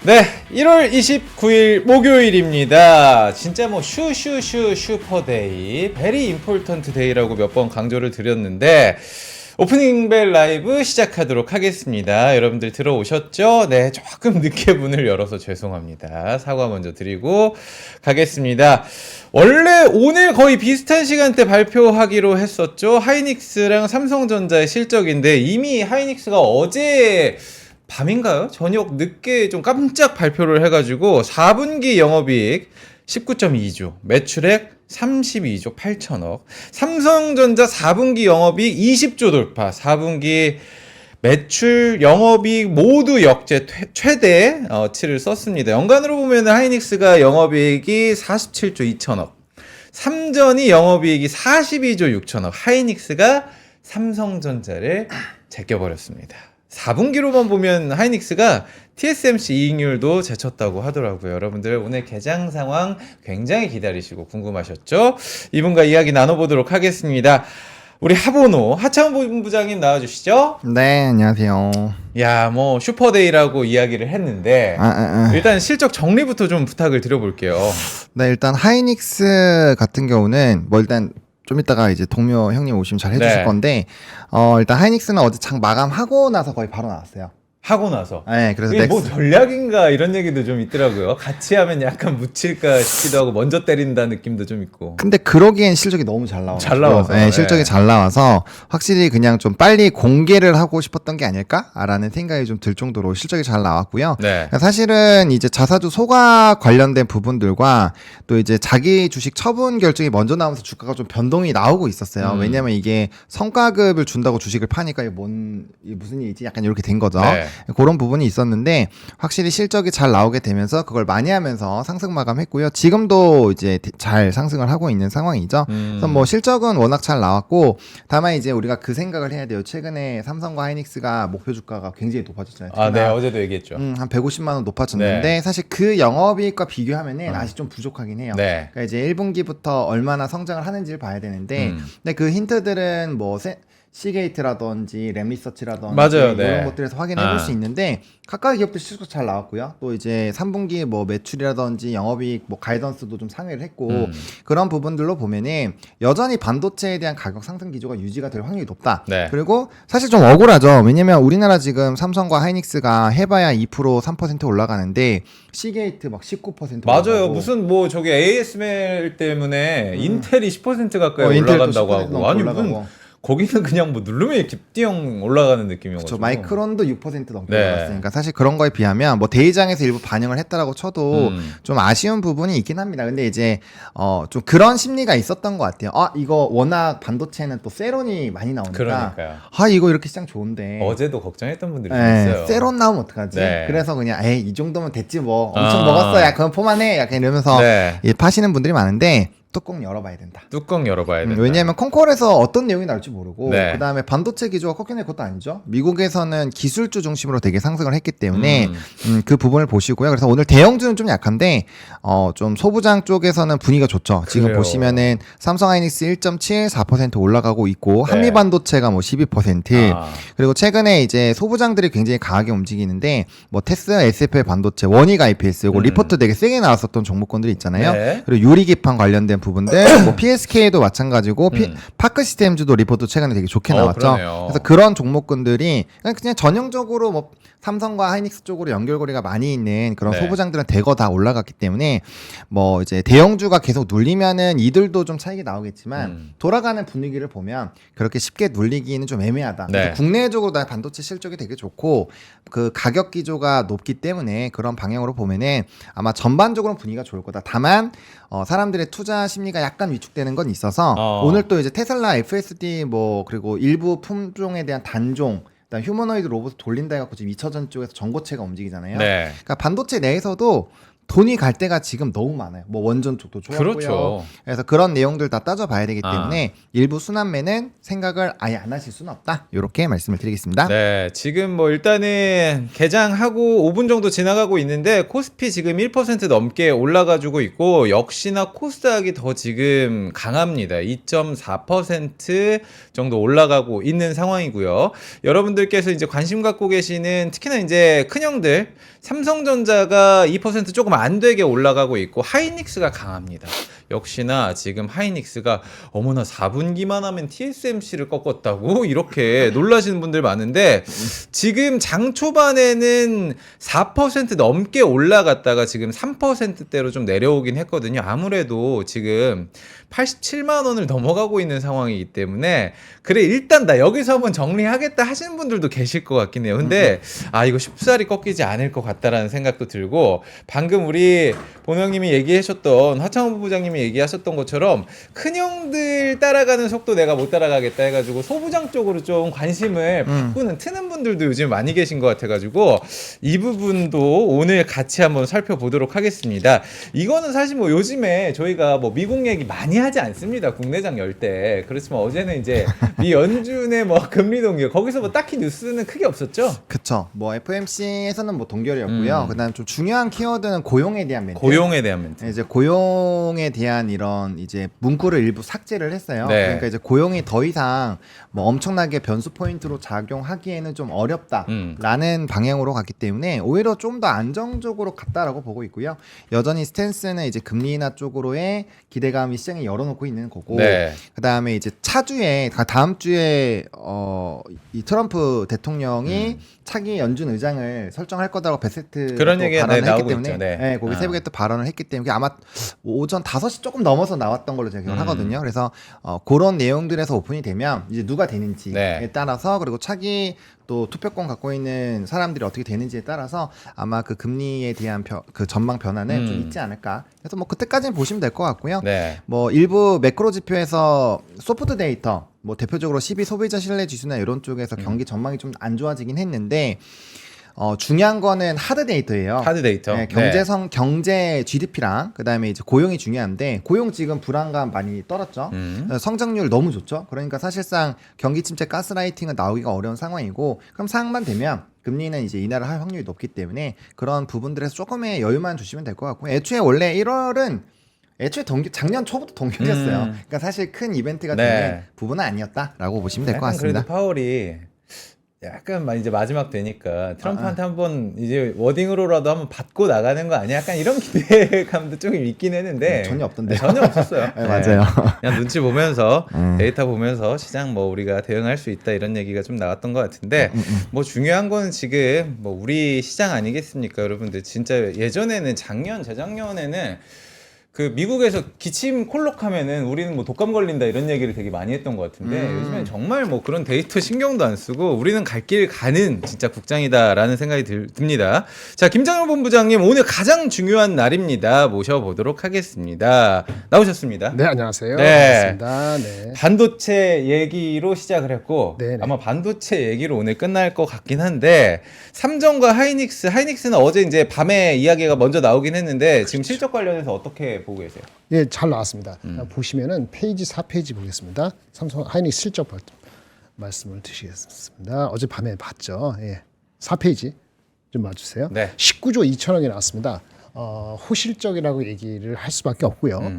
네, 1월 29일 목요일입니다. 진짜 뭐 슈퍼데이, 베리 임포턴트 데이라고 몇 번 강조를 드렸는데 오프닝 벨 라이브 시작하도록 하겠습니다. 여러분들 들어오셨죠? 네, 조금 늦게 문을 열어서 죄송합니다. 사과 먼저 드리고 가겠습니다. 원래 오늘 거의 비슷한 시간대 발표하기로 했었죠. 하이닉스랑 삼성전자의 실적인데 이미 하이닉스가 어제 밤인가요? 저녁 늦게 좀 깜짝 발표를 해가지고 4분기 영업이익 19.2조, 매출액 32조 8천억, 삼성전자 4분기 영업이익 20조 돌파, 4분기 매출, 영업이익 모두 역대 최대 치를 썼습니다. 연간으로 보면 하이닉스가 영업이익이 47조 2천억, 삼전이 영업이익이 42조 6천억, 하이닉스가 삼성전자를 제껴버렸습니다. 4분기로만 보면 하이닉스가 TSMC 이익률도 제쳤다고 하더라고요. 여러분들 오늘 개장 상황 굉장히 기다리시고 궁금하셨죠? 이분과 이야기 나눠보도록 하겠습니다. 우리 하보노 하창훈 본부장님 나와주시죠. 네, 안녕하세요. 야, 뭐 슈퍼데이라고 이야기를 했는데 일단 실적 정리부터 좀 부탁을 드려볼게요. 네, 일단 하이닉스 같은 경우는 뭐 일단 좀 이따가 이제 동료 형님 오시면 잘 해주실 네. 건데 일단 하이닉스는 어제 장 마감하고 나서 거의 바로 나왔어요. 하고 나서. 네, 그래서 이게 뭐 전략인가 이런 얘기도 좀 있더라고요. 같이 하면 약간 묻힐까 싶기도 하고 먼저 때린다 느낌도 좀 있고. 근데 그러기엔 실적이 너무 잘 나와서. 잘 나와서, 네, 실적이 네. 잘 나와서 확실히 그냥 좀 빨리 공개를 하고 싶었던 게 아닐까라는 생각이 좀 들 정도로 실적이 잘 나왔고요. 네. 사실은 이제 자사주 소가 관련된 부분들과 또 이제 자기 주식 처분 결정이 먼저 나오면서 주가가 좀 변동이 나오고 있었어요. 왜냐면 이게 성과급을 준다고 주식을 파니까 이게 무슨 일이지? 약간 이렇게 된 거죠. 네. 그런 부분이 있었는데 확실히 실적이 잘 나오게 되면서 그걸 많이 하면서 상승 마감했고요. 지금도 이제 잘 상승을 하고 있는 상황이죠. 그래서 뭐 실적은 워낙 잘 나왔고 다만 이제 우리가 그 생각을 해야 돼요. 최근에 삼성과 하이닉스가 목표 주가가 굉장히 높아졌잖아요. 아, 네, 어제도 얘기했죠. 한 150만 원 높아졌는데 네. 사실 그 영업이익과 비교하면은 아직 좀 부족하긴 해요. 네. 그러니까 이제 1분기부터 얼마나 성장을 하는지를 봐야 되는데 근데 그 힌트들은 뭐 시게이트라든지 랩리서치라든지 맞아요, 네. 이런 것들에서 확인해 볼 수 있는데 각각의 기업들 실적 잘 나왔고요. 또 이제 3분기 뭐 매출이라든지 영업이익 뭐 가이던스도 좀 상회를 했고 그런 부분들로 보면은 여전히 반도체에 대한 가격 상승 기조가 유지가 될 확률이 높다. 네. 그리고 사실 좀 억울하죠. 왜냐면 우리나라 지금 삼성과 하이닉스가 해봐야 2% 3% 올라가는데 시게이트 막 19% 맞아요. 올라가고. 무슨 뭐 저기 ASML 때문에 인텔이 10% 가까이 인텔도 올라간다고 10% 하고 넘게 아니 올라가고. 무슨 거기는 그냥 뭐 누르면 이렇게 띠용 올라가는 느낌이어가지고. 그렇죠. 마이크론도 6% 넘게 네. 올랐으니까 사실 그런 거에 비하면 뭐 대의장에서 일부 반영을 했다라고 쳐도 좀 아쉬운 부분이 있긴 합니다. 근데 이제 좀 그런 심리가 있었던 것 같아요. 아 이거 워낙 반도체는 또 세론이 많이 나오니까 그러니까요. 아 이거 이렇게 시장 좋은데 어제도 걱정했던 분들이 좀 있어요. 세론 나오면 어떡하지? 네. 그래서 그냥 에이 이 정도면 됐지 뭐 엄청 먹었어 야 그럼 포만해 약간 이러면서 네. 파시는 분들이 많은데 뚜껑 열어봐야 된다. 뚜껑 열어봐야 된다. 왜냐하면 콘콜에서 어떤 내용이 나올지 모르고 네. 그 다음에 반도체 기조가 꺾여낼 것도 아니죠. 미국에서는 기술주 중심으로 되게 상승을 했기 때문에 그 부분을 보시고요. 그래서 오늘 대형주는 좀 약한데 좀 소부장 쪽에서는 분위기가 좋죠. 지금 그래요. 보시면은 삼성 하이닉스 1.7 4% 올라가고 있고 네. 한미반도체가 뭐 12% 아. 그리고 최근에 이제 소부장들이 굉장히 강하게 움직이는데 뭐 테스, SFL 반도체, 원익 IPS 이거 리포트 되게 세게 나왔었던 종목군들이 있잖아요. 네. 그리고 유리기판 관련된 부분들, 뭐 PSK도 마찬가지고 파크 시스템즈도 리포트 최근에 되게 좋게 나왔죠. 그러네요. 그래서 그런 종목군들이 그냥 전형적으로 뭐 삼성과 하이닉스 쪽으로 연결고리가 많이 있는 그런 네. 소부장들은 대거 다 올라갔기 때문에 뭐 이제 대형주가 계속 눌리면은 이들도 좀 차익이 나오겠지만 돌아가는 분위기를 보면 그렇게 쉽게 눌리기는 좀 애매하다. 네. 그래서 국내적으로 다 반도체 실적이 되게 좋고 그 가격 기조가 높기 때문에 그런 방향으로 보면은 아마 전반적으로 분위기가 좋을 거다. 다만 사람들의 투자 심리가 약간 위축되는 건 있어서 오늘 또 이제 테슬라 FSD 뭐 그리고 일부 품종에 대한 단종 그다음 휴머노이드 로봇 돌린다 해갖고 지금 2차전 쪽에서 전고체가 움직이잖아요. 네. 그러니까 반도체 내에서도 돈이 갈 데가 지금 너무 많아요. 뭐 원전 쪽도 좋았고요. 그렇죠. 그래서 그런 내용들 다 따져봐야 되기 때문에 일부 순환매는 생각을 아예 안 하실 수는 없다. 이렇게 말씀을 드리겠습니다. 네, 지금 뭐 일단은 개장하고 5분 정도 지나가고 있는데 코스피 지금 1% 넘게 올라가지고 있고 역시나 코스닥이 더 지금 강합니다. 2.4% 정도 올라가고 있는 상황이고요. 여러분들께서 이제 관심 갖고 계시는 특히나 이제 큰형들 삼성전자가 2% 조금 안 되게 올라가고 있고 하이닉스가 강합니다. 역시나 지금 하이닉스가 어머나 4분기만 하면 TSMC를 꺾었다고 이렇게 놀라시는 분들 많은데 지금 장 초반에는 4% 넘게 올라갔다가 지금 3%대로 좀 내려오긴 했거든요. 아무래도 지금 87만 원을 넘어가고 있는 상황이기 때문에 그래 일단 나 여기서 한번 정리하겠다 하시는 분들도 계실 것 같긴 해요. 근데 아 이거 쉽사리 꺾이지 않을 것 같다라는 생각도 들고 방금 우리 본영님이 얘기하셨던 하창호 부장님이 얘기하셨던 것처럼 큰형들 따라가는 속도 내가 못 따라가겠다 해가지고 소부장 쪽으로 좀 관심을 바꾸는 트는 분들도 요즘 많이 계신 것 같아가지고 이 부분도 오늘 같이 한번 살펴보도록 하겠습니다. 이거는 사실 뭐 요즘에 저희가 뭐 미국 얘기 많이 하지 않습니다. 국내장 열 때. 그렇지만 어제는 이제 미 연준의 뭐 금리 동결 거기서 뭐 딱히 뉴스는 크게 없었죠. 그쵸. 뭐 FOMC에서는 뭐 동결이었고요. 그다음 좀 중요한 키워드는 고용에 대한 멘트. 고용에 대한 멘트. 이제 고용에 대한 이런 이제 문구를 일부 삭제를 했어요. 네. 그러니까 이제 고용이 더 이상 뭐 엄청나게 변수 포인트로 작용하기에는 좀 어렵다라는 방향으로 갔기 때문에 오히려 좀 더 안정적으로 갔다라고 보고 있고요. 여전히 스탠스는 이제 금리 인하 쪽으로의 기대감이 시장에 열어놓고 있는 거고. 네. 그다음에 이제 차주에 다음 주에 이 트럼프 대통령이 차기 연준 의장을 설정할 거다라고 베세트 그런 얘기가 발언을 했기 나오고 때문에 있죠. 네. 네, 거기 새벽에 또 발언을 했기 때문에 아마 오전 5시 조금 넘어서 나왔던 걸로 제가 기억을 하거든요. 그래서 그런 내용들에서 오픈이 되면 이제 누가 되는지에 네. 따라서 그리고 차기 또 투표권 갖고 있는 사람들이 어떻게 되는지에 따라서 아마 그 금리에 대한 그 전망 변화는 좀 있지 않을까. 그래서 뭐 그때까지는 보시면 될 것 같고요. 네. 뭐 일부 매크로 지표에서 소프트 데이터 뭐 대표적으로 12 소비자 신뢰 지수나 이런 쪽에서 경기 전망이 좀 안 좋아지긴 했는데 중요한 거는 하드 데이터예요. 하드 데이터. 네, 경제 GDP랑 그다음에 이제 고용이 중요한데 고용 지금 불안감 많이 떨었죠. 성장률 너무 좋죠. 그러니까 사실상 경기 침체 가스라이팅은 나오기가 어려운 상황이고 그럼 상황만 되면 금리는 이제 인하를 할 확률이 높기 때문에 그런 부분들에서 조금의 여유만 주시면 될 것 같고 애초에 원래 1월은 작년 초부터 동결이었어요. 그러니까 사실 큰 이벤트가 네. 되는 부분은 아니었다라고 보시면 될 것 같습니다. 그래도 파월이 약간 이제 마지막 되니까 트럼프한테 한번 이제 워딩으로라도 한번 받고 나가는 거 아니야? 약간 이런 기대감도 좀 있긴 했는데 전혀 없던데요. 전혀 없었어요. 네, 맞아요. 그냥 눈치 보면서 데이터 보면서 시장 뭐 우리가 대응할 수 있다 이런 얘기가 좀 나왔던 것 같은데 뭐 중요한 거는 지금 뭐 우리 시장 아니겠습니까, 여러분들? 진짜 예전에는 재작년에는 그 미국에서 기침 콜록하면은 우리는 뭐 독감 걸린다 이런 얘기를 되게 많이 했던 것 같은데 요즘엔 정말 뭐 그런 데이터 신경도 안 쓰고 우리는 갈 길 가는 진짜 국장이다라는 생각이 듭니다. 자, 김장현 본부장님 오늘 가장 중요한 날입니다. 모셔보도록 하겠습니다. 나오셨습니다. 네, 안녕하세요. 네. 반갑습니다. 네. 반도체 얘기로 시작을 했고 네네. 아마 반도체 얘기로 오늘 끝날 것 같긴 한데 삼성과 하이닉스는 어제 이제 밤에 이야기가 먼저 나오긴 했는데 지금 실적 관련해서 어떻게 보고 계세요? 예, 잘 나왔습니다. 보시면은 페이지 4페이지 보겠습니다. 삼성 하이닉스 실적 말씀을 드리겠습니다. 어제 밤에 봤죠. 예. 4페이지 좀 봐주세요. 네. 19조 2천억이 나왔습니다. 호실적이라고 얘기를 할 수밖에 없고요.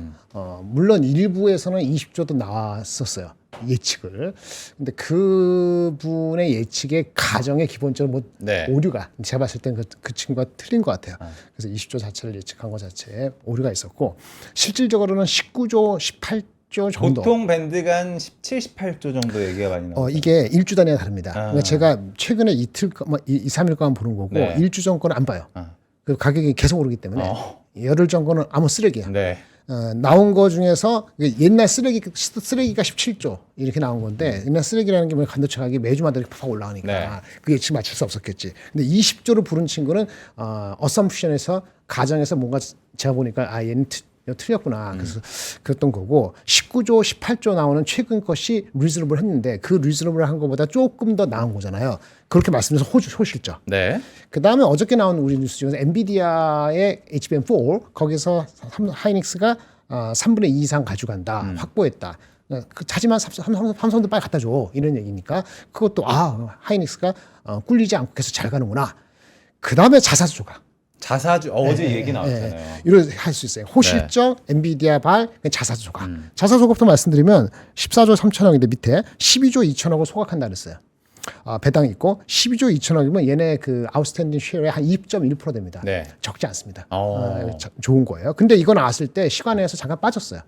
물론 일부에서는 20조도 나왔었어요. 예측을. 근데 그분의 예측의 가정의 기본적으로 뭐 네. 오류가 제가 봤을 땐 그 친구가 틀린 것 같아요. 그래서 20조 자체를 예측한 것 자체에 오류가 있었고 실질적으로는 19조, 18조 정도. 보통 밴드가 한 17, 18조 정도 얘기가 많이 나와요. 이게 일주 단위가 다릅니다. 그러니까 제가 최근에 이틀, 2, 3일간 보는 거고 네. 일주 전거는 안 봐요. 그 가격이 계속 오르기 때문에 열흘 전거는 아무 쓰레기야. 네. 나온 거 중에서 옛날 쓰레기가 17조 이렇게 나온 건데 옛날 쓰레기라는 게 반도체 가격이 매주마다 이렇게 팍 올라가니까 네. 그 예측 맞출 수 없었겠지. 근데 20조를 부른 친구는 어썸프션에서 가정에서 뭔가 제가 보니까 얘는 틀렸구나. 그래서 그랬던 거고 19조, 18조 나오는 최근 것이 리즈너블 했는데 그 리즈너블 한 것보다 조금 더 나은 거잖아요. 그렇게 말씀해서 호실적. 네. 그 다음에 어저께 나온 우리 뉴스 중에서 엔비디아의 HBM4 거기서 하이닉스가 3분의 2 이상 가져간다. 확보했다. 하지만 삼성도 빨리 갖다 줘. 이런 얘기니까 그것도 하이닉스가 꿀리지 않고 계속 잘 가는구나. 그 다음에 자사주 조각. 자사주 어제 얘기 나왔잖아요. 이렇게 할 수 있어요. 호실적, 엔비디아 발, 자사주 조각. 자사주 조각도 말씀드리면 14조 3천억인데 밑에 12조 2천억을 소각한다 그랬어요. 배당이 있고 12조 2천억이면 얘네 그 아웃스탠딩 쉐어의 한 2.1% 됩니다. 네. 적지 않습니다. 좋은 거예요. 근데 이거 나왔을 때 시간에서 잠깐 빠졌어요.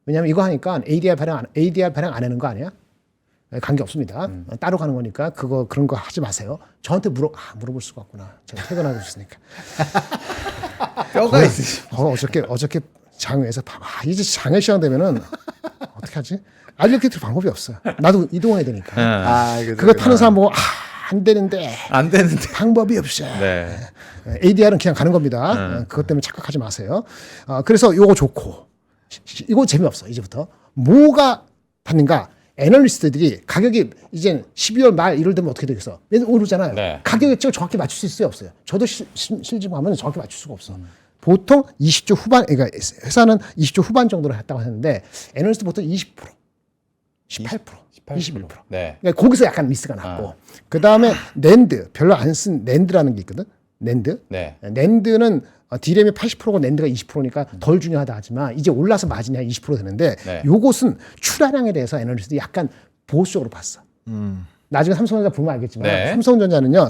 왜냐하면 이거 하니까 ADR 발행 안 하는 거 아니야? 관계 없습니다. 따로 가는 거니까 그런 거 하지 마세요. 저한테 물어볼 수가 없구나. 제가 퇴근하고 있으니까. 뼈가 있으시죠. 어저께 장외에서 이제 장외 시간 되면은 어떻게 하지? 알려드릴 방법이 없어요. 나도 이동해야 되니까. 그거 타는 사람 보고 안 되는데 방법이 없어요. 네. ADR은 그냥 가는 겁니다. 그것 때문에 착각하지 마세요. 그래서 요거 좋고 이거 재미없어. 이제부터 뭐가 받는가? 애널리스트들이 가격이 이제 12월 말 1월 되면 어떻게 되겠어? 오르잖아요. 네. 가격 예측을 정확히 맞출 수 있어요, 없어요? 저도 실증하면 정확히 맞출 수가 없어. 보통 20조 후반, 그러니까 회사는 20조 후반 정도로 했다고 했는데 애널리스트 보통 20%, 18%, 21%. 네. 그러니까 거기서 약간 미스가 났고 그 다음에 낸드 별로 안 쓴 낸드라는 게 있거든. 낸드. 네. 낸드는 디램이 80%고 낸드가 20%니까 덜 중요하다 하지만 이제 올라서 마진이 한 20% 되는데 네. 요것은 출하량에 대해서 애널리스트들이 약간 보수적으로 봤어. 나중에 삼성전자 보면 알겠지만 네. 삼성전자는요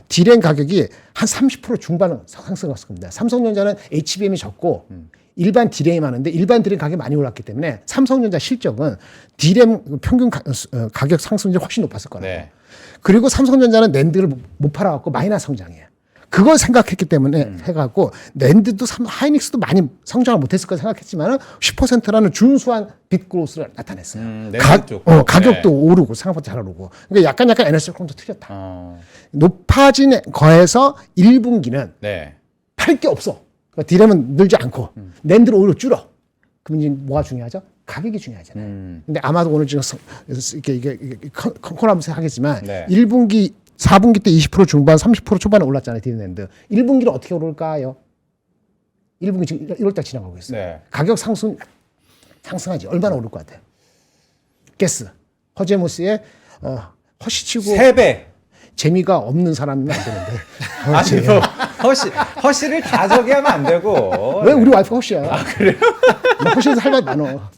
디램 가격이 한 30% 중반 상승했을 겁니다. 삼성전자는 HBM이 적고 일반 디램이 많은데 일반 디램 가격이 많이 올랐기 때문에 삼성전자 실적은 디램 평균 가격 상승률이 훨씬 높았을 거예요. 네. 그리고 삼성전자는 낸드를 못 팔아갖고 마이너스 성장이에요. 그걸 생각했기 때문에 해갖고 낸드도 하이닉스도 많이 성장을 못했을 거 생각했지만 10%라는 준수한 빅그로스를 나타냈어요. 가격도 오르고 생각보다 잘 오르고. 그러니까 약간 에너지 조금 더 틀렸다. 높아진 거에서 1분기는 네. 팔 게 없어. 그러니까 디램은 늘지 않고 낸드를 오히려 줄어. 그럼 이제 뭐가 중요하죠? 가격이 중요하잖아요. 근데 아마도 오늘 지금 이게 컨커런스 하겠지만 네. 1분기 4분기 때 20% 중반, 30% 초반에 올랐잖아요, 디비덴드. 1분기는 어떻게 오를까요? 1분기 지금 1월달 지나가고 있어요. 네. 가격 상승하지. 얼마나 오를 것 같아요? 게스. 허제무스의 허시치고 3배. 재미가 없는 사람이면 안 되는데. 아니 뭐 허시를 다 저기 하면 안 되고. 왜 우리 와이프가 허시야? 그래요? 나 허시에서 할 말이 많어.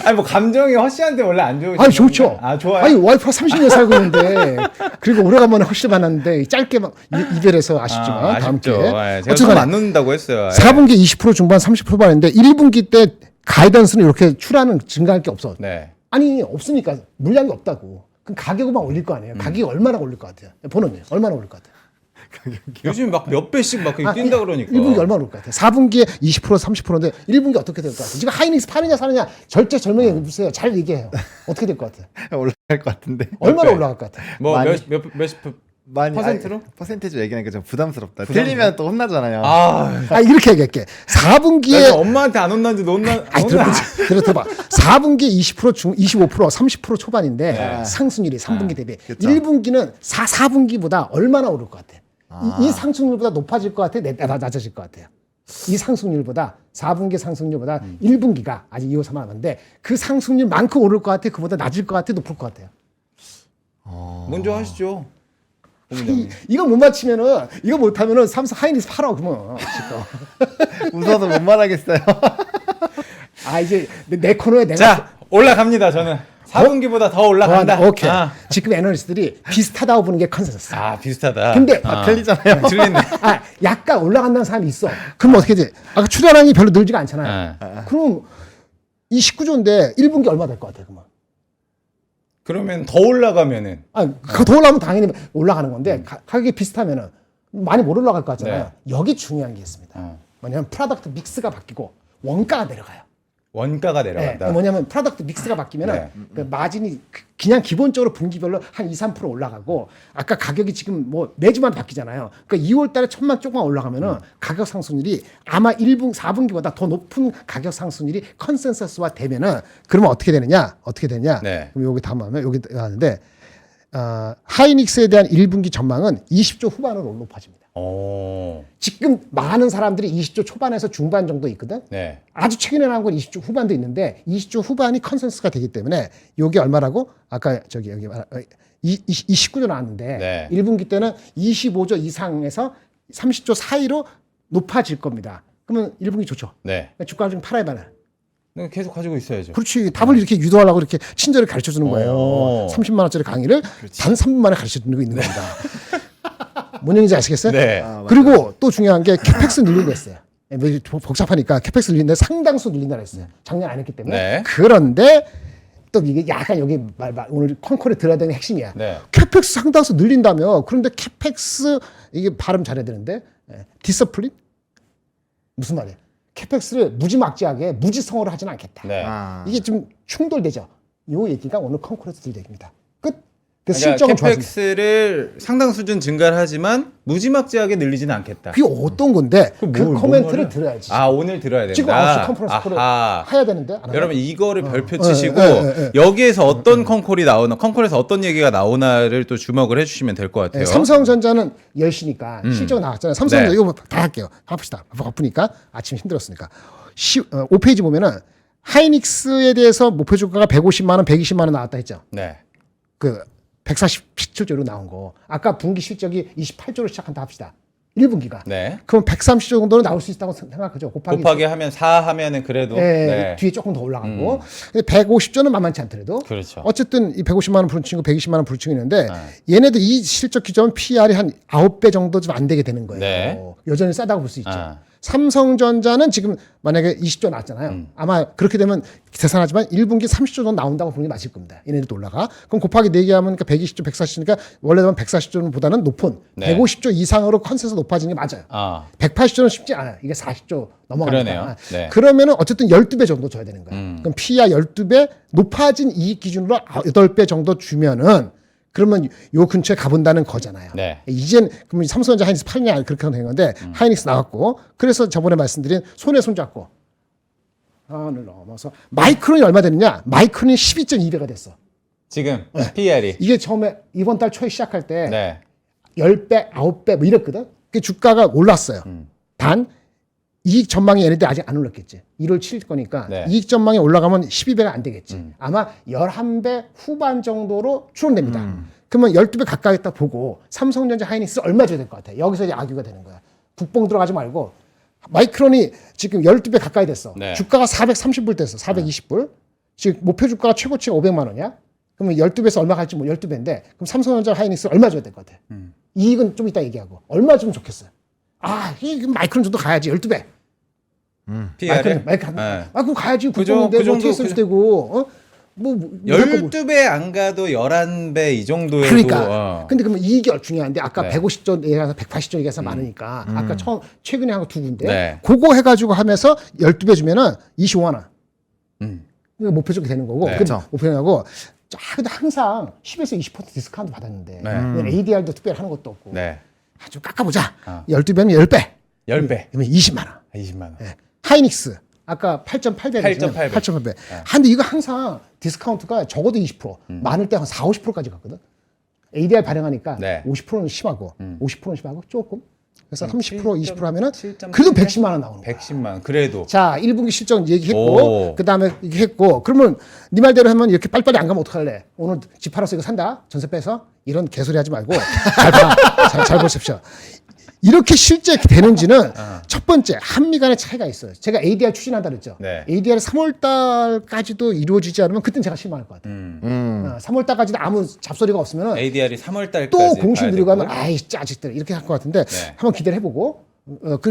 아니 뭐 감정이 허씨한테 원래 안 좋으시죠? 아니 좋죠. 좋아요. 아니 와이프가 30년 살고 있는데 그리고 오래간만에 허시를 만났는데 짧게 막 이별해서 아쉽지만 다음 기회에 네, 제가 좀 안 놓는다고 했어요. 4분기 20% 중반 30% 후반인데 1분기 때 가이던스는 이렇게 출하는 증가할 게 없어. 네. 아니 없으니까 물량이 없다고. 그럼 가격만 올릴 거 아니에요. 가격이 얼마나 올릴 것 같아요? 보는요. 얼마나 올릴 것 같아요? 요즘 막 몇 배씩 막 뛴다 그러니까. 1분기 얼마나 올릴 것 같아요? 4분기에 20% 30%인데 1분기 어떻게 될 것 같아요? 지금 하이닉스 파느냐 사느냐 절명해 보세요. 잘 얘기해요. 어떻게 될 것 같아요? 올라갈 것 같은데. 얼마나 올라갈 것 같아요? 뭐 많이- 몇십 많이 퍼센트로? 퍼센테이지 얘기하니까 좀 부담스럽다. 틀리면 또 혼나잖아요. 이렇게 얘기할게. 4분기에 내가 엄마한테 안 혼난지 들어봐. 4분기 20% 중 25% 30% 초반인데 네. 상승률이 3분기 대비. 그쵸. 1분기는 4분기보다 얼마나 오를 것 같아? 이 상승률보다 높아질 것 같아? 낮아질 것 같아요? 이 상승률보다 4분기 상승률보다 1분기가 아직 2호 3만 남았는데 그 상승률만큼 오를 것 같아? 그보다 낮을 것 같아? 높을 것 같아요? 먼저 하시죠. 이거 못 맞히면은 이거 못하면은 삼성 하이닉스 팔아 그러면. 웃어서 못 말하겠어요. 이제 내 코너에 내가 자 올라갑니다. 저는 4분기보다 더 올라간다. 오케이. 지금 애널리스트들이 비슷하다고 보는 게 컨센서스. 비슷하다. 근데 틀리잖아요. 틀리네. 약간 올라간다는 사람이 있어. 그럼 어떻게 돼? 아까 출하량이 별로 늘지가 않잖아요. 그럼 이 19조인데 1분기 얼마 될 것 같아요, 그러면? 그러면 더 올라가면은 그거 더 올라가면 당연히 올라가는 건데 가격이 비슷하면은 많이 못 올라갈 것 같잖아요. 네. 여기 중요한 게 있습니다. 뭐냐면 프로덕트 믹스가 바뀌고 원가가 내려가요. 원가가 네, 내려간다. 뭐냐면 프로덕트 믹스가 바뀌면은 네. 그 마진이 그냥 기본적으로 분기별로 한 2~3% 올라가고 아까 가격이 지금 뭐 매주마다 바뀌잖아요. 그러니까 2월 달에 1,000만 조금만 올라가면은 가격 상승률이 아마 4분기보다 더 높은 가격 상승률이 컨센서스화 되면은 그러면 어떻게 되느냐? 네. 그럼 여기 다음 하면 여기 하는데 하이닉스에 대한 1분기 전망은 20조 후반으로 높아집니다. 오. 지금 많은 사람들이 20조 초반에서 중반 정도 있거든. 네. 아주 최근에 나온 건 20조 후반도 있는데 20조 후반이 컨센서스가 되기 때문에 이게 얼마라고? 아까 저기 여기 19조 나왔는데 네. 1분기 때는 25조 이상에서 30조 사이로 높아질 겁니다. 그러면 1분기 좋죠. 네. 주가를 좀 팔아야 봐요. 계속 가지고 있어야죠. 그렇지. 답을 이렇게 유도하려고 이렇게 친절히 가르쳐 주는 거예요. 오. 30만 원짜리 강의를 단 3분 만에 가르쳐 주는 거 있는 겁니다. 뭔 얘기인지 아시겠어요? 네. 그리고 또 중요한 게 캐펙스 늘린다 했어요. 복잡하니까 캐펙스 늘린다 상당수 늘린다 했어요. 작년 안 했기 때문에. 네. 그런데 또 이게 약간 여기 오늘 컨콜에 들어야 되는 핵심이야. 네. 캐펙스 상당수 늘린다며. 그런데 캐펙스 이게 발음 잘해야 되는데 디서플린 무슨 말이에요? 캐펙스를 무지막지하게 무지성으로 하지는 않겠다. 네. 아. 이게 좀 충돌되죠. 요 얘기가 오늘 컨콜에서 들 얘기입니다. 끝. 그래서 그러니까 실적은 좋아집니다. 캐펙스를 상당 수준 증가를 하지만 무지막지하게 늘리지는 않겠다. 그게 어떤 건데 그 뭔 코멘트를 말이야? 들어야지. 아, 오늘 들어야 된다. 지금 9시 컨퍼런스 콜을 아하. 해야 되는데 안 여러분 해요. 이거를 별표 치시고 예. 여기에서 어떤 컨콜이 나오나, 컨콜에서 어떤 얘기가 나오나를 또 주목을 해주시면 될 것 같아요. 네, 삼성전자는 10시니까 실적 나왔잖아요. 삼성전자 네. 이거 다 할게요. 합시다. 바쁘니까 아침 힘들었으니까. 5페이지 보면은 하이닉스에 대해서 목표 주가가 150만 원, 120만 원 나왔다 했죠. 네. 그 147조로 나온 거. 아까 분기 실적이 28조로 시작한다 합시다. 1분기가. 네. 그럼 130조 정도는 나올 수 있다고 생각하죠. 곱하기 하면 4 하면은 그래도 네, 뒤에 조금 더 올라가고. 근데 150조는 만만치 않더라도. 그렇죠. 어쨌든 이 150만 원 부른 친구, 120만 원 부른 친구 있는데 네. 얘네도 이 실적 기준 PR이 한 9배 정도 좀 안 되게 되는 거예요. 네. 여전히 싸다고 볼 수 있죠. 아. 삼성전자는 지금 만약에 20조 나왔잖아요. 아마 그렇게 되면 계산하지만 1분기 30조 정도 나온다고 보는 게 맞을 겁니다. 얘네들도 올라가. 그럼 곱하기 4개 하면 120조, 140조니까 원래는 140조보다는 높은 네. 150조 이상으로 컨센서스 높아지는 게 맞아요. 아. 180조는 쉽지 않아요. 이게 40조 넘어가니까. 그러네요. 네. 그러면은 어쨌든 12배 정도 줘야 되는 거예요. 그럼 PER 12배 높아진 이익 기준으로 8배 정도 주면은 그러면 요 근처에 가본다는 거잖아요. 네. 이젠 그러면 삼성전자 하이닉스 팔냐 그렇게 하면 되는 건데 하이닉스 나왔고 그래서 저번에 말씀드린 손에 손잡고 선을 넘어서 마이크론이 얼마 됐느냐? 마이크론이 12.2배가 됐어. 지금 PR이. 이게 처음에 이번 달 초에 시작할 때 네. 10배, 9배 뭐 이랬거든. 그 주가가 올랐어요. 단 이익 전망이 얘네들 아직 안 올랐겠지. 1월 7일 거니까 네. 이익 전망이 올라가면 12배가 안 되겠지. 아마 11배 후반 정도로 추론됩니다. 그러면 12배 가까이 딱 보고 삼성전자 하이닉스 얼마 줘야 될 것 같아. 여기서 이제 악유가 되는 거야. 국뽕 들어가지 말고 마이크론이 지금 12배 가까이 됐어. 네. 주가가 430불 됐어. 420불. 지금 목표 주가가 최고치가 500만 원이야. 그러면 12배에서 얼마 갈지 뭐 12배인데 그럼 삼성전자 하이닉스 얼마 줘야 될 것 같아. 이익은 좀 이따 얘기하고 얼마 주면 좋겠어요. 아, 이 마이크론 정도 가야지 12배. PR이. 마이크론 가야지. 그 국뽕인데 정도, 뭐 TSMC 되고 뭐 12배 안 가도 11배 이 정도에도. 그러니까. 근데 그러면 이익이 중요한데 아까 네. 150조 얘기해서 180조 얘기해서 많으니까 아까 최근에 한 거 두 군데 네. 그거 해가지고 하면서 12배 주면은 25만 원. 음. 이거 목표 주게 되는 거고. 네. 그 목표하고 근데 항상 10에서 20% 디스카운트 받았는데 네. ADR도 특별히 하는 것도 없고 네. 아주 깎아보자. 아. 12배면 10배. 10배. 그러면 20만 원. 20만 원. 네. 하이닉스 아까 8.8배. 8.8배. 8.8배. 근데 이거 항상 디스카운트가 적어도 20%, 많을 때 한 4, 50%까지 갔거든. ADR 발행하니까 네. 50%는 심하고 50%는 심하고 조금. 그래서 30%, 20% 하면은 7.8 그래도 110만 원 나오는 거야. 110만 원. 그래도. 자, 1분기 실적 얘기했고 오. 그다음에 얘기했고 그러면 네 말대로 하면 이렇게 빨리빨리 안 가면 어떡할래? 오늘 집 팔아서 이거 산다? 전세 빼서? 이런 개소리 하지 말고 잘 봐. 잘 보십시오. 이렇게 실제 되는지는 첫 번째 한미 간의 차이가 있어요. 제가 ADR 추진한다 그랬죠. 네. ADR 3월 달까지도 이루어지지 않으면 그땐 제가 실망할 것 같아요. 3월 달까지도 아무 잡소리가 없으면 ADR이 3월 달까지 또 공신 봐야 들어가면 되고. 아이 짜식들 이렇게 할 것 같은데 네. 한번 기대를 해보고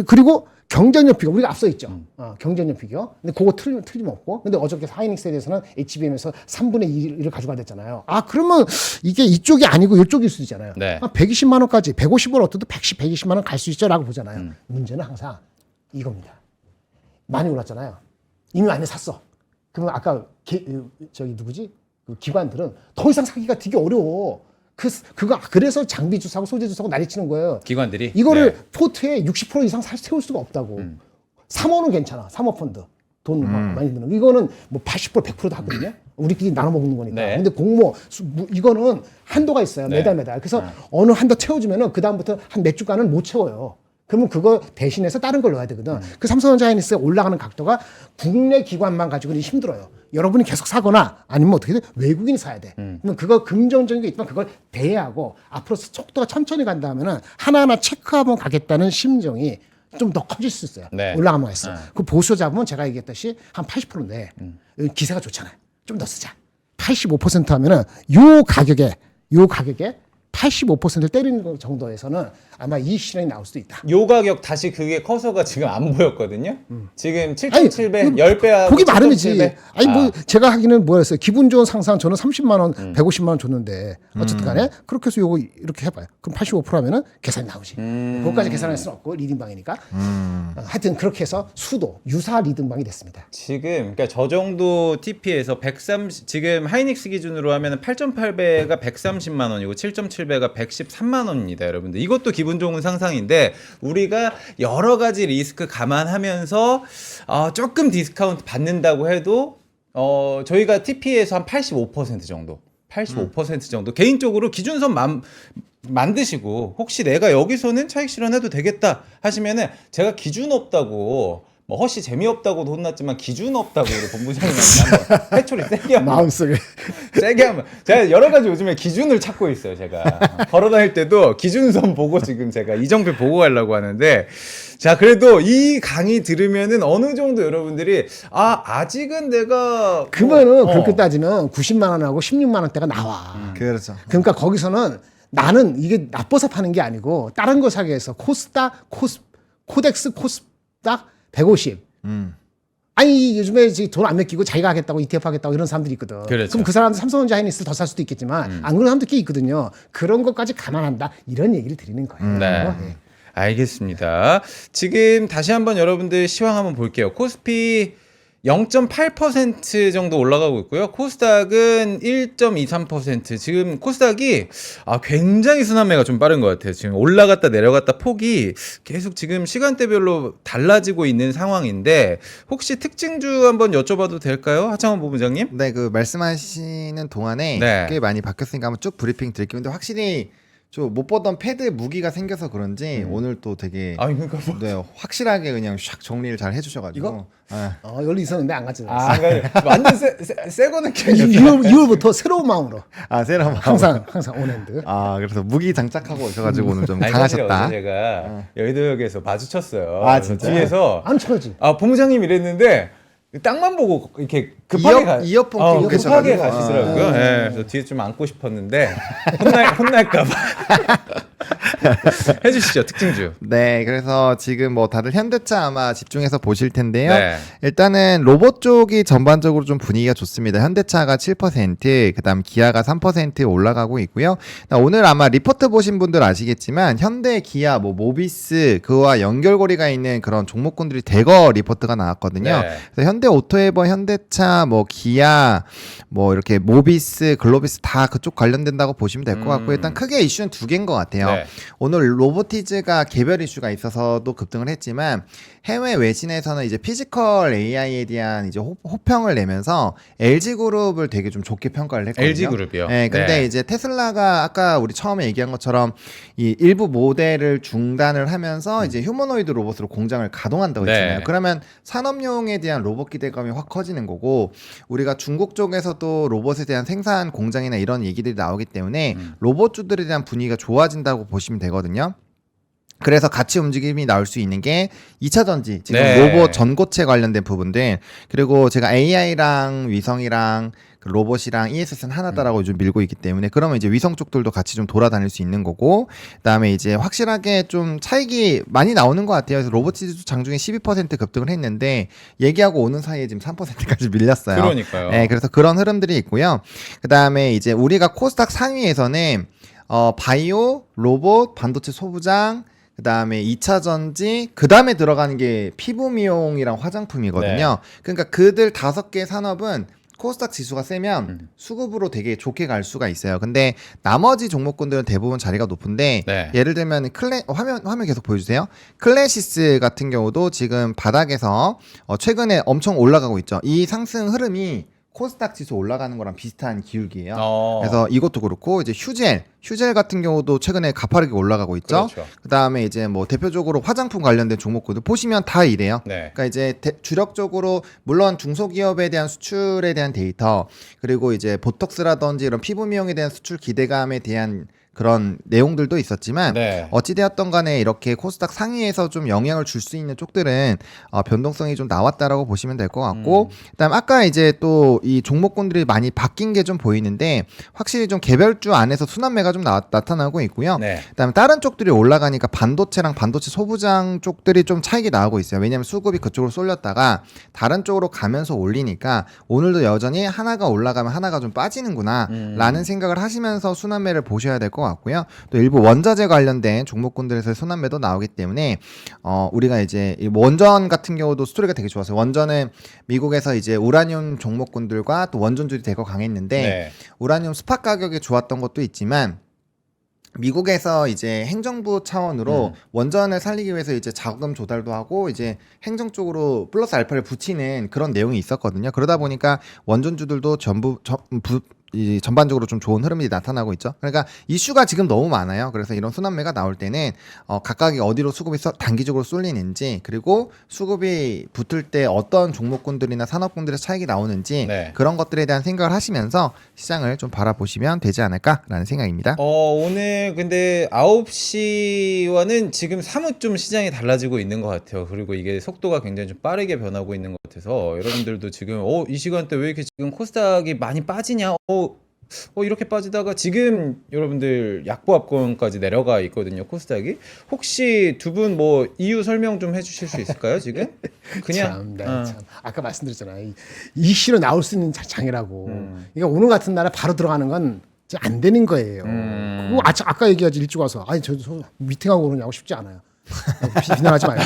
그리고 경쟁력 비교 우리가 앞서 있죠. 경쟁력 비교. 근데 그거 틀림없고. 근데 어저께 하이닉스에 대해서는 HBM에서 3분의 1을 가져가야 됐잖아요. 아 그러면 이게 이쪽이 아니고 이쪽일 수도 있잖아요. 네. 120만 원까지 150원 어떠도 110, 120만 원 갈 수 있죠라고 보잖아요. 문제는 항상 이겁니다. 많이 올랐잖아요. 이미 많이 샀어. 그러면 아까 저기 누구지? 그 기관들은 더 이상 사기가 되게 어려워. 그래서 장비 주사고 소재 주사고 난리치는 거예요. 기관들이 이거를 네. 포트에 60% 이상 세울 수가 없다고. 3호는 괜찮아. 사모펀드. 돈 많이 드는 거. 이거는 뭐 80% 100%도 하거든요. 우리끼리 나눠 먹는 거니까. 네. 근데 공모 이거는 한도가 있어요. 네. 매달. 그래서 어느 한도 채워주면은 그 다음부터 한 몇 주간은 못 채워요. 그러면 그거 대신해서 다른 걸 넣어야 되거든. 그 삼성전자 하이닉스에 올라가는 각도가 국내 기관만 가지고는 힘들어요. 여러분이 계속 사거나 아니면 어떻게든 외국인이 사야 돼. 그러면 그거 긍정적인 게 있지만 그걸 대하고 앞으로 속도가 천천히 간다 하면은 하나하나 체크하면 가겠다는 심정이 좀 더 커질 수 있어요. 네. 올라가면 했어. 그 보수 잡으면 제가 얘기했듯이 한 80%인데 기세가 좋잖아요. 좀 더 쓰자. 85% 하면은 요 가격에 85%를 때리는 거 정도에서는 아마 이 실현이 나올 수도 있다. 요 가격 다시 그게 커서가 지금 안 보였거든요. 지금 아니, 7.7배 10배하고 보기 마련이지. 아니 뭐 제가 하기는 뭐였어요. 기분 좋은 상상 저는 30만 원, 150만 원 줬는데 어쨌든 간에 그렇게 해서 요거 이렇게 해봐요. 그럼 85% 하면은 계산이 나오지. 그것까지 계산할 수는 없고 리딩방이니까. 하여튼 그렇게 해서 수도 유사 리딩방이 됐습니다. 지금 그러니까 저 정도 TP에서 130 지금 하이닉스 기준으로 하면은 8.8배가 130만 원이고 7.7배가 113만 원입니다, 여러분들. 이것도 기분 좋은 상상인데 우리가 여러 가지 리스크 감안하면서 조금 디스카운트 받는다고 해도 저희가 TP에서 한 85% 정도. 85% 정도. 개인적으로 기준선 만드시고 혹시 내가 여기서는 차익 실현해도 되겠다 하시면은 제가 기준 없다고 뭐 허씨 재미없다고도 혼났지만 기준 없다고 우리 본부장님한테 한번 회초리 세게 한번 마음속에 세게 하면 제가 여러 가지 요즘에 기준을 찾고 있어요. 제가 걸어 다닐 때도 기준선 보고 지금 제가 이정표 보고 가려고 하는데 자 그래도 이 강의 들으면은 어느 정도 여러분들이 아직은 내가 그러면은 그렇게 따지면 90만 원하고 16만 원대가 나와. 그렇죠. 그러니까 거기서는 나는 이게 나빠서 파는 게 아니고 다른 거 사기 위해서 코덱스 코스닥 150. 아니 요즘에 돈 안 맡기고 자기가 하겠다고 ETF 하겠다고 이런 사람들이 있거든. 그렇죠. 그럼 그 사람들 삼성전자 하이닉스 더 살 수도 있겠지만 안 그런 사람도 꽤 있거든요. 그런 것까지 감안한다. 이런 얘기를 드리는 거예요. 네. 네. 알겠습니다. 지금 다시 한번 여러분들 시황 한번 볼게요. 코스피 0.8% 정도 올라가고 있고요. 코스닥은 1.23%. 지금 코스닥이 굉장히 순환매가 좀 빠른 것 같아요. 지금 올라갔다 내려갔다 폭이 계속 지금 시간대별로 달라지고 있는 상황인데 혹시 특징주 한번 여쭤봐도 될까요? 하창원 본부장님? 네, 그 말씀하시는 동안에 네. 꽤 많이 바뀌었으니까 한번 쭉 브리핑 드릴게요. 근데 확실히 저 못 보던 패드 무기가 생겨서 그런지 오늘 또 되게 그러니까 뭐. 네, 확실하게 그냥 샥 정리를 잘 해주셔가지고. 이거? 네. 여기 있었는데 안 갔잖아요. 그러니까 완전 새 거는 2월부터 새로운 마음으로 새로운 항상 온핸드. 그래서 무기 장착하고 오셔가지고 오늘 좀 사실 강하셨다. 어제 제가 여의도역에서 마주쳤어요. 진짜? 뒤에서 안 쳐지. 본부장님 이랬는데 땅만 보고 이렇게 급하게 이어폰 끼고 급하게 계셔가지고. 가시더라고요. 네, 그래서 뒤에 좀 앉고 싶었는데 혼날까봐 해주시죠 특징주. 네, 그래서 지금 뭐 다들 현대차 아마 집중해서 보실 텐데요. 네. 일단은 로봇 쪽이 전반적으로 좀 분위기가 좋습니다. 현대차가 7%, 그다음 기아가 3% 올라가고 있고요. 오늘 아마 리포트 보신 분들 아시겠지만 현대, 기아, 뭐 모비스 그와 연결고리가 있는 그런 종목군들이 대거 리포트가 나왔거든요. 네. 그래서 현대 오토에버, 현대차, 뭐 기아, 뭐 이렇게 모비스, 글로비스 다 그쪽 관련된다고 보시면 될 것 같고 일단 크게 이슈는 두 개인 것 같아요. 네. 오늘 로보티즈가 개별 이슈가 있어서도 급등을 했지만 해외 외신에서는 이제 피지컬 AI에 대한 이제 호평을 내면서 LG 그룹을 되게 좀 좋게 평가를 했거든요. LG 그룹이요. 네, 근데 네. 이제 테슬라가 아까 우리 처음에 얘기한 것처럼 이 일부 모델을 중단을 하면서 이제 휴머노이드 로봇으로 공장을 가동한다고 네. 했잖아요. 그러면 산업용에 대한 로봇 기대감이 확 커지는 거고 우리가 중국 쪽에서도 로봇에 대한 생산 공장이나 이런 얘기들이 나오기 때문에 로봇주들에 대한 분위기가 좋아진다고 보시면 되거든요. 그래서 같이 움직임이 나올 수 있는 게 2차 전지, 지금 네. 로봇 전고체 관련된 부분들, 그리고 제가 AI랑 위성이랑 그 로봇이랑 ESS는 하나다라고 요즘 밀고 있기 때문에 그러면 이제 위성 쪽들도 같이 좀 돌아다닐 수 있는 거고 그다음에 이제 확실하게 좀 차익이 많이 나오는 것 같아요. 그래서 로봇지수 장중에 12% 급등을 했는데 얘기하고 오는 사이에 지금 3%까지 밀렸어요. 그러니까요. 네, 그래서 그런 흐름들이 있고요. 그다음에 이제 우리가 코스닥 상위에서는 바이오, 로봇, 반도체 소부장, 그다음에 2차 전지, 그다음에 들어가는 게 피부 미용이랑 화장품이거든요. 네. 그러니까 그들 5개 산업은 코스닥 지수가 세면 수급으로 되게 좋게 갈 수가 있어요. 근데 나머지 종목군들은 대부분 자리가 높은데 네. 예를 들면 화면 계속 보여주세요. 클래시스 같은 경우도 지금 바닥에서 최근에 엄청 올라가고 있죠. 이 상승 흐름이 코스닥 지수 올라가는 거랑 비슷한 기울기예요. 그래서 이것도 그렇고 이제 휴젤 같은 경우도 최근에 가파르게 올라가고 있죠. 그렇죠. 그다음에 이제 뭐 대표적으로 화장품 관련된 종목군들 보시면 다 이래요. 네. 그러니까 이제 주력적으로 물론 중소기업에 대한 수출에 대한 데이터, 그리고 이제 보톡스라든지 이런 피부 미용에 대한 수출 기대감에 대한 그런 내용들도 있었지만 네. 어찌되었던 간에 이렇게 코스닥 상위에서 좀 영향을 줄 수 있는 쪽들은 변동성이 좀 나왔다라고 보시면 될 것 같고, 그다음 아까 이제 또 이 종목군들이 많이 바뀐 게 좀 보이는데 확실히 좀 개별주 안에서 순환매가 좀 나타나고 있고요. 네. 그다음에 다른 쪽들이 올라가니까 반도체랑 반도체 소부장 쪽들이 좀 차익이 나오고 있어요. 왜냐하면 수급이 그쪽으로 쏠렸다가 다른 쪽으로 가면서 올리니까 오늘도 여전히 하나가 올라가면 하나가 좀 빠지는구나 라는 생각을 하시면서 순환매를 보셔야 될 것 같고요. 또 일부 원자재 관련된 종목군들에서 순환매도 나오기 때문에 우리가 이제 이 원전 같은 경우도 스토리가 되게 좋았어요. 원전은 미국에서 이제 우라늄 종목군들과 또 원전주들이 되게 강했는데 네. 우라늄 스팟 가격이 좋았던 것도 있지만 미국에서 이제 행정부 차원으로 원전을 살리기 위해서 이제 자금 조달도 하고 이제 행정 쪽으로 플러스 알파를 붙이는 그런 내용이 있었거든요. 그러다 보니까 원전주들도 이 전반적으로 좀 좋은 흐름이 나타나고 있죠. 그러니까 이슈가 지금 너무 많아요. 그래서 이런 순환매가 나올 때는 각각이 어디로 수급이 단기적으로 쏠리는지, 그리고 수급이 붙을 때 어떤 종목군들이나 산업군들의 차익이 나오는지 네. 그런 것들에 대한 생각을 하시면서 시장을 좀 바라보시면 되지 않을까라는 생각입니다. 오늘 근데 9시와는 지금 사뭇 좀 시장이 달라지고 있는 것 같아요. 그리고 이게 속도가 굉장히 좀 빠르게 변하고 있는 것 같아서 여러분들도 지금 이 시간대 왜 이렇게 지금 코스닥이 많이 빠지냐? 이렇게 빠지다가 지금 여러분들 약보합권까지 내려가 있거든요, 코스닥이. 혹시 두 분 뭐 이유 설명 좀 해주실 수 있을까요, 지금? 참, 네, 참. 아까 말씀드렸잖아요. 이슈로 나올 수 있는 장이라고. 그러니까 오늘 같은 날에 바로 들어가는 건 안 되는 거예요. 그거 아까 얘기하지 일찍 와서 저 미팅하고 그러냐고 쉽지 않아요. 비난하지 말고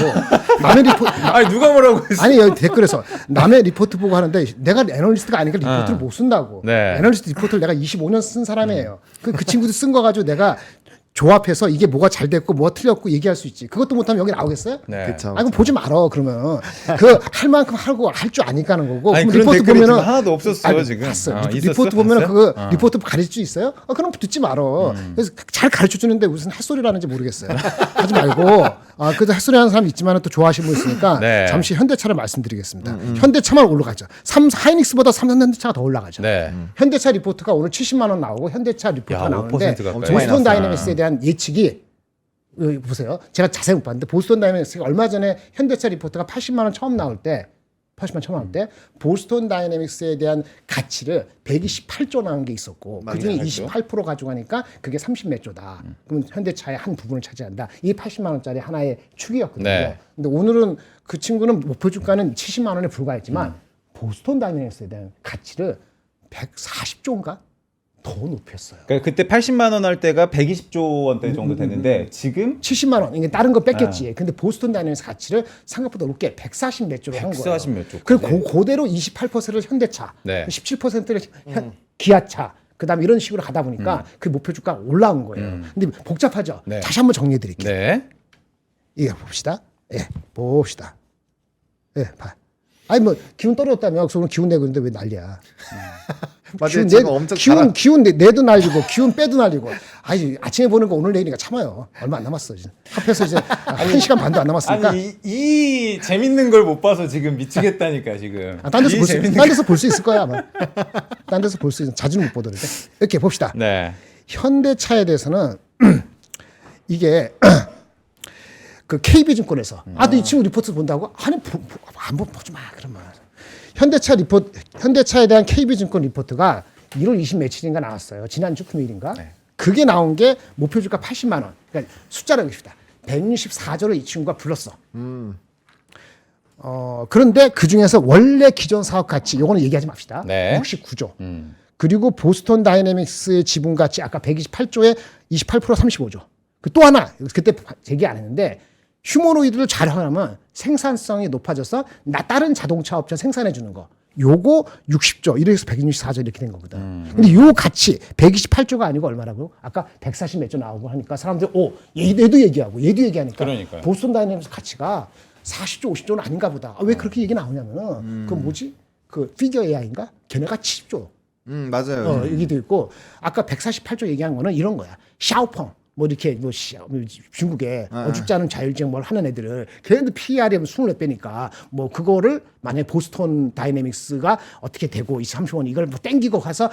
남의 리포트 아니 누가 뭐라고 했어? 아니 여기 댓글에서 남의 리포트 보고 하는데 내가 애널리스트가 아니니까 리포트를 못 쓴다고. 네. 애널리스트 리포트를 내가 25년 쓴 사람이에요. 그 친구들 쓴 거 가지고 내가 조합해서 이게 뭐가 잘 됐고 뭐가 틀렸고 얘기할 수 있지. 그것도 못하면 여기 나오겠어요? 네. 그렇죠. 아니 그럼 보지 말어. 그러면 그 할 만큼 하고 할 줄 아니까 하는 거고. 아니, 그럼 그런 댓글이 지금 하나도 없었어요, 지금. 봤어. 있었어? 리포트 보면은 봤어요? 그거 리포트 가르칠 수 있어요? 그럼 듣지 말어. 그래서 잘 가르쳐 주는데 무슨 헛소리를 하는지 모르겠어요. 하지 말고. 그래도 헛소리 하는 사람 있지만 또 좋아하시는 분 있으니까 네. 잠시 현대차를 말씀드리겠습니다. 현대차만 올라가죠. 하이닉스보다 삼성전자가 더 올라가죠. 네. 현대차 리포트가 오늘 70만 원 나오고 현대차 리포트가 야, 나오는데 5% 가까이. 엄청 많이 보스턴 났어요. 다이내믹스에 대한 예측이 여기 보세요. 제가 자세히 못 봤는데 보스턴 다이내믹스가 얼마 전에 현대차 리포트가 80만 원 처음 나올 때 보스턴 다이내믹스에 대한 가치를 128조 나온 게 있었고 그중에 28% 가져가니까 그게 30몇 조다. 그럼 현대차의 한 부분을 차지한다. 이게 80만 원짜리 하나의 축이었거든요. 네. 근데 오늘은 그 친구는 목표 주가는 70만 원에 불과했지만 보스턴 다이내믹스에 대한 가치를 140조인가 더 높였어요. 그러니까 그때 80만 원 할 때가 120조 원대 정도 됐는데 지금 70만 원. 이게 다른 거 뺐겠지. 근데 보스턴 다이내믹스 가치를 생각보다 높게 140 몇 조로 한 거예요. 140 몇 조. 그리고 그대로 28%를 현대차, 네. 17%를 기아차, 그다음 이런 식으로 가다 보니까 그 목표 주가가 올라온 거예요. 근데 복잡하죠. 네. 다시 한번 정리해 드릴게요. 네. 예, 봅시다. 예, 봅시다. 예, 봐. 아니 뭐 기운 떨어졌다며 그래서 오늘 기운 내고 있는데 왜 난리야? 맞아요. 지금 엄청 기운 내도 날리고 기운 빼도 날리고. 아니 아침에 보는 거 오늘 내일이니까 참아요. 얼마 안 남았어 이제. 합해서 이제 1시간 반도 안 남았으니까. 아니 이 재밌는 걸 못 봐서 지금 미치겠다니까 지금. 딴 데서 이 볼 수, 재밌는 딴 데서 볼 수 있을 거야 아마. 딴 데서 볼 수 있는 자주는 못 보더라도 이렇게 봅시다. 네. 현대차에 대해서는 이게 그 KB증권에서 이 친구 리포트 본다고 아니 한번 보지 마 그러면 현대차에 대한 KB증권 리포트가 1월 20 며칠인가 나왔어요. 지난주 금요일인가. 네. 그게 나온 게 목표 주가 80만 원. 그러니까 숫자를 봅시다. 164조를 이 친구가 불렀어. 그런데 그 중에서 원래 기존 사업 가치, 요거는 얘기하지 맙시다. 네. 69조. 그리고 보스턴 다이내믹스의 지분 가치 아까 128조에 28% 35조. 그 또 하나 그때 제기 안 했는데 휴머노이드를 잘 하면 생산성이 높아져서 다른 자동차 업체 생산해 주는 거. 요거 60조, 1에서 164조 이렇게 된 거거든. 근데 요 가치 128조가 아니고 얼마라고요? 아까 140 몇 조 나오고 하니까 사람들이 얘도 얘기하니까 그러니까요. 보스턴 다이내믹스 가치가 40조, 50조는 아닌가 보다. 왜 그렇게 얘기 나오냐면은 그 뭐지? 그 피겨 AI인가? 걔네가 70조. 맞아요. 여기도 있고 아까 148조 얘기한 거는 이런 거야. 샤오펑 뭐 이렇게 뭐 중국에 어죽지 않은 자율주행 뭘 하는 애들을 걔네들 PR이 24배니까 뭐 그거를 만약에 보스턴 다이내믹스가 어떻게 되고 이 30원 이걸 뭐 땡기고 가서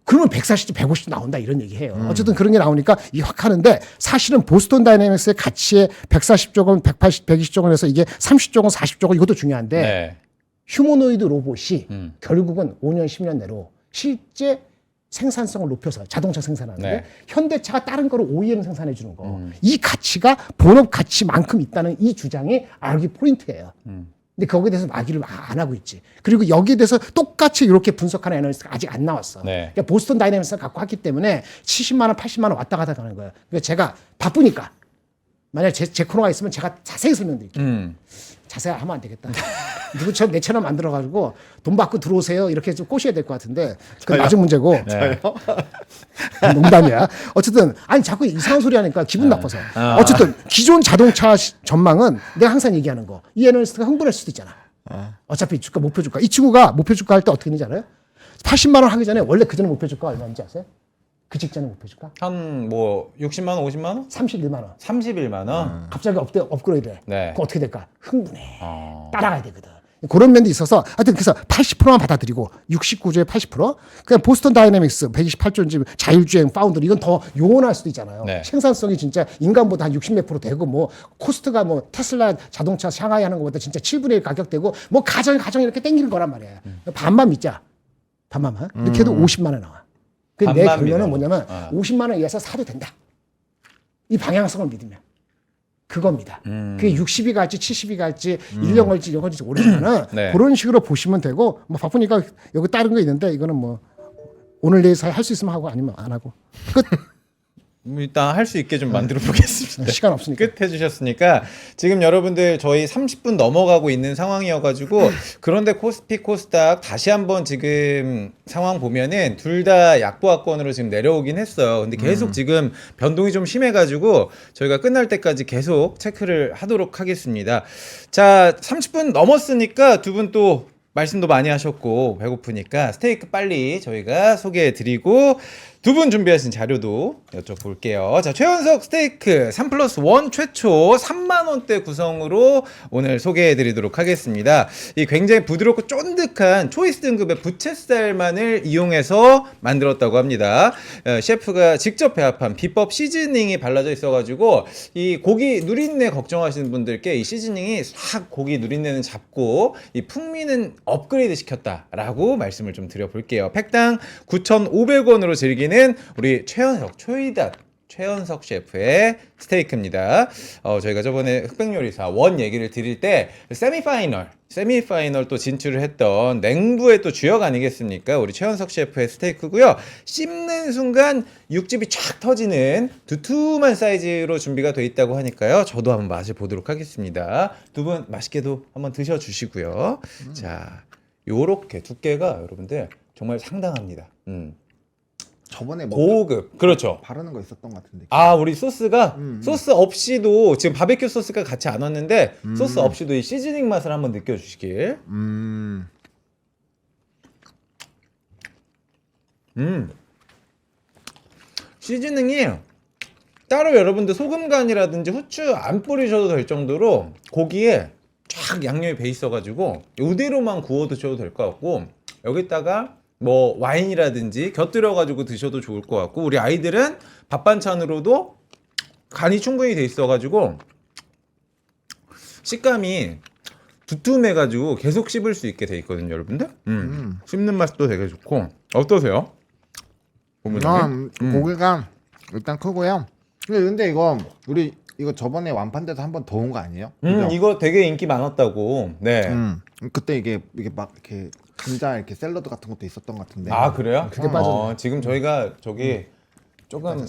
그러면 140조 150조 나온다 이런 얘기해요. 어쨌든 그런 게 나오니까 이 확 하는데 사실은 보스턴 다이내믹스의 가치에 140조건 120조건 해서 이게 30조건 40조건 이것도 중요한데 네. 휴머노이드 로봇이 결국은 5년 10년 내로 실제 생산성을 높여서 자동차 생산하는데 네. 현대차가 다른 거를 OEM 생산해 주는 거. 이 가치가 본업 가치만큼 있다는 이 주장이 알기 포인트예요. 근데 거기에 대해서 말기를 안 하고 있지. 그리고 여기에 대해서 똑같이 이렇게 분석하는 애널리스트가 아직 안 나왔어. 네. 그러니까 보스턴 다이내믹스를 갖고 왔기 때문에 70만 원, 80만 원 왔다 갔다 하는 거예요. 그러니까 제가 바쁘니까 만약 제 코너가 있으면 제가 자세히 설명드릴게요. 자세히 하면 안 되겠다. 누구처럼 내처럼 만들어가지고 돈 받고 들어오세요 이렇게 좀 꼬셔야 될 것 같은데 그건 나중 문제고. 네. 농담이야. 어쨌든 아니 자꾸 이상한 소리 하니까 기분 나빠서. 어쨌든 기존 자동차 전망은 내가 항상 얘기하는 거. 이 애널리스트가 흥분할 수도 있잖아. 어차피 주가 목표 주가. 이 친구가 목표 주가 할 때 어떻게 했는지 알아요? 80만 원 하기 전에 원래 그 전에 목표 주가 얼마인지 아세요? 그 직전에 목표 주가? 한 뭐 60만 원, 50만 원? 31만 원. 31만 원? 갑자기 업그레이드해. 네. 그럼 어떻게 될까? 흥분해. 따라가야 되거든. 그런 면도 있어서 하여튼 그래서 80%만 받아들이고 69조에 80% 그냥 보스턴 다이내믹스 128조인지 자율주행 파운드 이건 더 요원할 수도 있잖아요. 네. 생산성이 진짜 인간보다 한 60몇 프로 되고 뭐 코스트가 뭐 테슬라 자동차 샹하이 하는 것보다 진짜 7분의 1 가격 되고 뭐 가정 이렇게 땡기는 거란 말이야. 반만 믿자. 반만만. 이렇게 해도 50만 원 나와. 그 내 반만 결론은 믿어. 뭐냐면 50만 원 이하서 사도 된다. 이 방향성을 믿으면. 그겁니다. 그게 60이 갈지 70이 갈지 1년 걸지 2년 걸지 모르지만은 네. 그런 식으로 보시면 되고 뭐 바쁘니까 여기 다른 거 있는데 이거는 뭐 오늘 내일 사이 할 수 있으면 하고 아니면 안 하고 끝. 일단 할 수 있게 좀 만들어 보겠습니다. 시간 없으니까. 끝 해주셨으니까 지금 여러분들 저희 30분 넘어가고 있는 상황이어가지고 그런데 코스피 코스닥 다시 한번 지금 상황 보면은 둘 다 약보합권으로 지금 내려오긴 했어요. 근데 계속 지금 변동이 좀 심해가지고 저희가 끝날 때까지 계속 체크를 하도록 하겠습니다. 자, 30분 넘었으니까 두 분 또 말씀도 많이 하셨고 배고프니까 스테이크 빨리 저희가 소개해드리고 두 분 준비하신 자료도 여쭤볼게요. 자, 최원석 스테이크 3+1 최초 3만원대 구성으로 오늘 소개해드리도록 하겠습니다. 이 굉장히 부드럽고 쫀득한 초이스 등급의 부채살만을 이용해서 만들었다고 합니다. 셰프가 직접 배합한 비법 시즈닝이 발라져 있어가지고 이 고기 누린내 걱정하시는 분들께 이 시즈닝이 싹 고기 누린내는 잡고 이 풍미는 업그레이드 시켰다라고 말씀을 좀 드려볼게요. 팩당 9,500원으로 즐기는 우리 최연석 셰프의 스테이크입니다. 저희가 저번에 흑백요리사 원 얘기를 드릴 때 세미파이널 또 진출을 했던 냉부의 또 주역 아니겠습니까? 우리 최연석 셰프의 스테이크고요. 씹는 순간 육즙이 쫙 터지는 두툼한 사이즈로 준비가 돼 있다고 하니까요. 저도 한번 맛을 보도록 하겠습니다. 두 분 맛있게도 한번 드셔주시고요. 자, 요렇게 두께가 여러분들 정말 상당합니다. 저번에 뭐 고급. 그렇죠. 바르는 거 있었던 것 같은데. 아, 우리 소스가 소스 없이도 지금 바베큐 소스가 같이 안 왔는데 소스 없이도 이 시즈닝 맛을 한번 느껴주시길. 시즈닝이 따로 여러분들 소금 간이라든지 후추 안 뿌리셔도 될 정도로 고기에 쫙 양념이 배 있어가지고 이대로만 구워 드셔도 될 것 같고 여기다가 뭐 와인이라든지 곁들여가지고 드셔도 좋을 것 같고 우리 아이들은 밥 반찬으로도 간이 충분히 돼 있어가지고 식감이 두툼해가지고 계속 씹을 수 있게 돼 있거든요, 여러분들. 씹는 맛도 되게 좋고 어떠세요? 고기가 일단 크고요. 근데 이거 우리 이거 저번에 완판돼서 한번 더 온 거 아니에요? 그죠? 이거 되게 인기 많았다고. 네. 그때 이게 막 이렇게 감자 이렇게 샐러드 같은 것도 있었던 것 같은데. 아, 그래요? 그게 빠졌네. 지금 저희가 저기 조금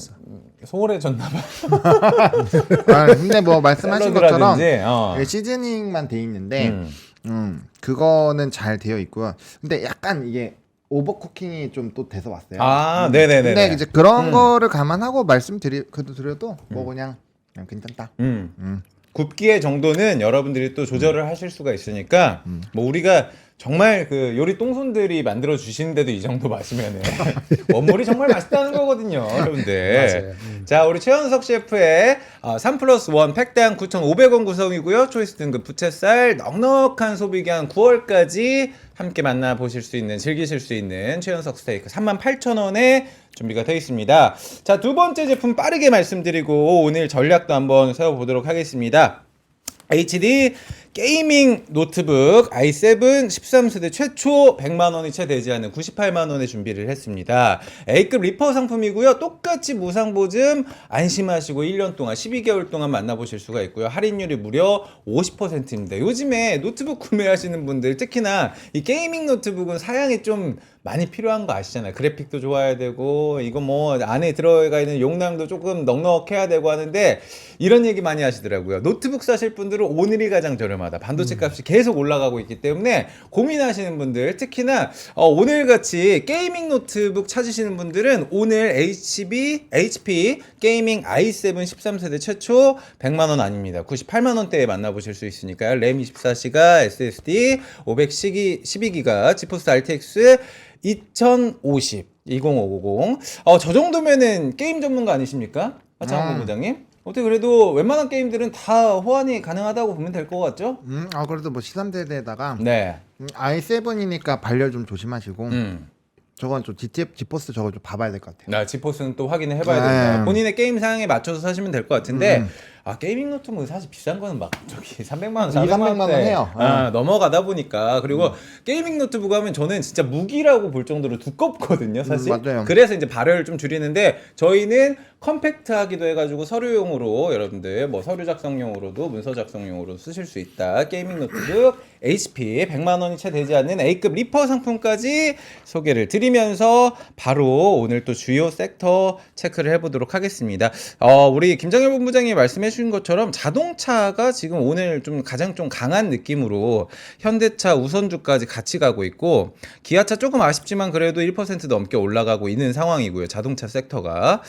소홀해졌나 봐. 근데 뭐 말씀하신 것처럼 샐러드라든지, 시즈닝만 돼 있는데 그거는 잘 되어 있고요. 근데 약간 이게 오버쿠킹이 좀 또 돼서 왔어요. 아, 네네네. 근데 이제 그런 거를 감안하고 드려도 뭐 그냥 괜찮다. 굽기의 정도는 여러분들이 또 조절을 하실 수가 있으니까 뭐 우리가 정말 그 요리 똥손들이 만들어 주시는데도 이 정도 마시면은 원물이 정말 맛있다는 거거든요, 여러분들. 맞아요. 자, 우리 최현석 셰프의 3+1 팩당 9,500원 구성이고요. 초이스 등급 부채살 넉넉한 소비기한 9월까지 함께 만나보실 수 있는, 즐기실 수 있는 최현석 스테이크 38,000원에 준비가 되어 있습니다. 자, 두 번째 제품 빠르게 말씀드리고 오늘 전략도 한번 세워보도록 하겠습니다. HD 게이밍 노트북 i7 13세대 최초 100만원이 채 되지 않는 98만원에 준비를 했습니다. A급 리퍼 상품이고요. 똑같이 무상보증 안심하시고 1년 동안 12개월 동안 만나보실 수가 있고요. 할인율이 무려 50%입니다. 요즘에 노트북 구매하시는 분들 특히나 이 게이밍 노트북은 사양이 좀 많이 필요한 거 아시잖아요. 그래픽도 좋아야 되고 이거 뭐 안에 들어가 있는 용량도 조금 넉넉해야 되고 하는데 이런 얘기 많이 하시더라고요. 노트북 사실 분들은 오늘이 가장 저렴하다. 반도체 값이 계속 올라가고 있기 때문에 고민하시는 분들 특히나 오늘 같이 게이밍 노트북 찾으시는 분들은 오늘 HP 게이밍 i7 13세대 최초 100만원 아닙니다. 98만원대에 만나보실 수 있으니까요. 램 24기가 SSD 512기가 지포스 RTX 2050 저 정도면은 게임 전문가 아니십니까? 박창원 본부장님? 어떻게 그래도 웬만한 게임들은 다 호환이 가능하다고 보면 될 것 같죠? 그래도 뭐 13세대에다가 네. i7이니까 발열 좀 조심하시고 저건 좀 지포스 저거 좀 봐봐야 될 것 같아요. 나 지포스는 또 확인을 해봐야 됩니다. 본인의 게임 사양에 맞춰서 사시면 될 것 같은데 게이밍 노트북은 사실 비싼 거는 막 저기 300만 원, 400만 원 해요. 넘어가다 보니까 그리고 게이밍 노트북 하면 저는 진짜 무기라고 볼 정도로 두껍거든요, 사실. 맞아요. 그래서 이제 발열을 좀 줄이는데 저희는 컴팩트하기도 해가지고 서류용으로 여러분들 뭐 서류 작성용으로도 문서 작성용으로 쓰실 수 있다. 게이밍 노트북 HP 100만 원이 채 되지 않는 A급 리퍼 상품까지 소개를 드리면서 바로 오늘 또 주요 섹터 체크를 해보도록 하겠습니다. 우리 김장일 본부장이 말씀해 주신 것처럼 자동차가 지금 오늘 좀 가장 좀 강한 느낌으로 현대차, 우선주까지 같이 가고 있고 기아차 조금 아쉽지만 그래도 1% 넘게 올라가고 있는 상황이고요. 자동차 섹터가.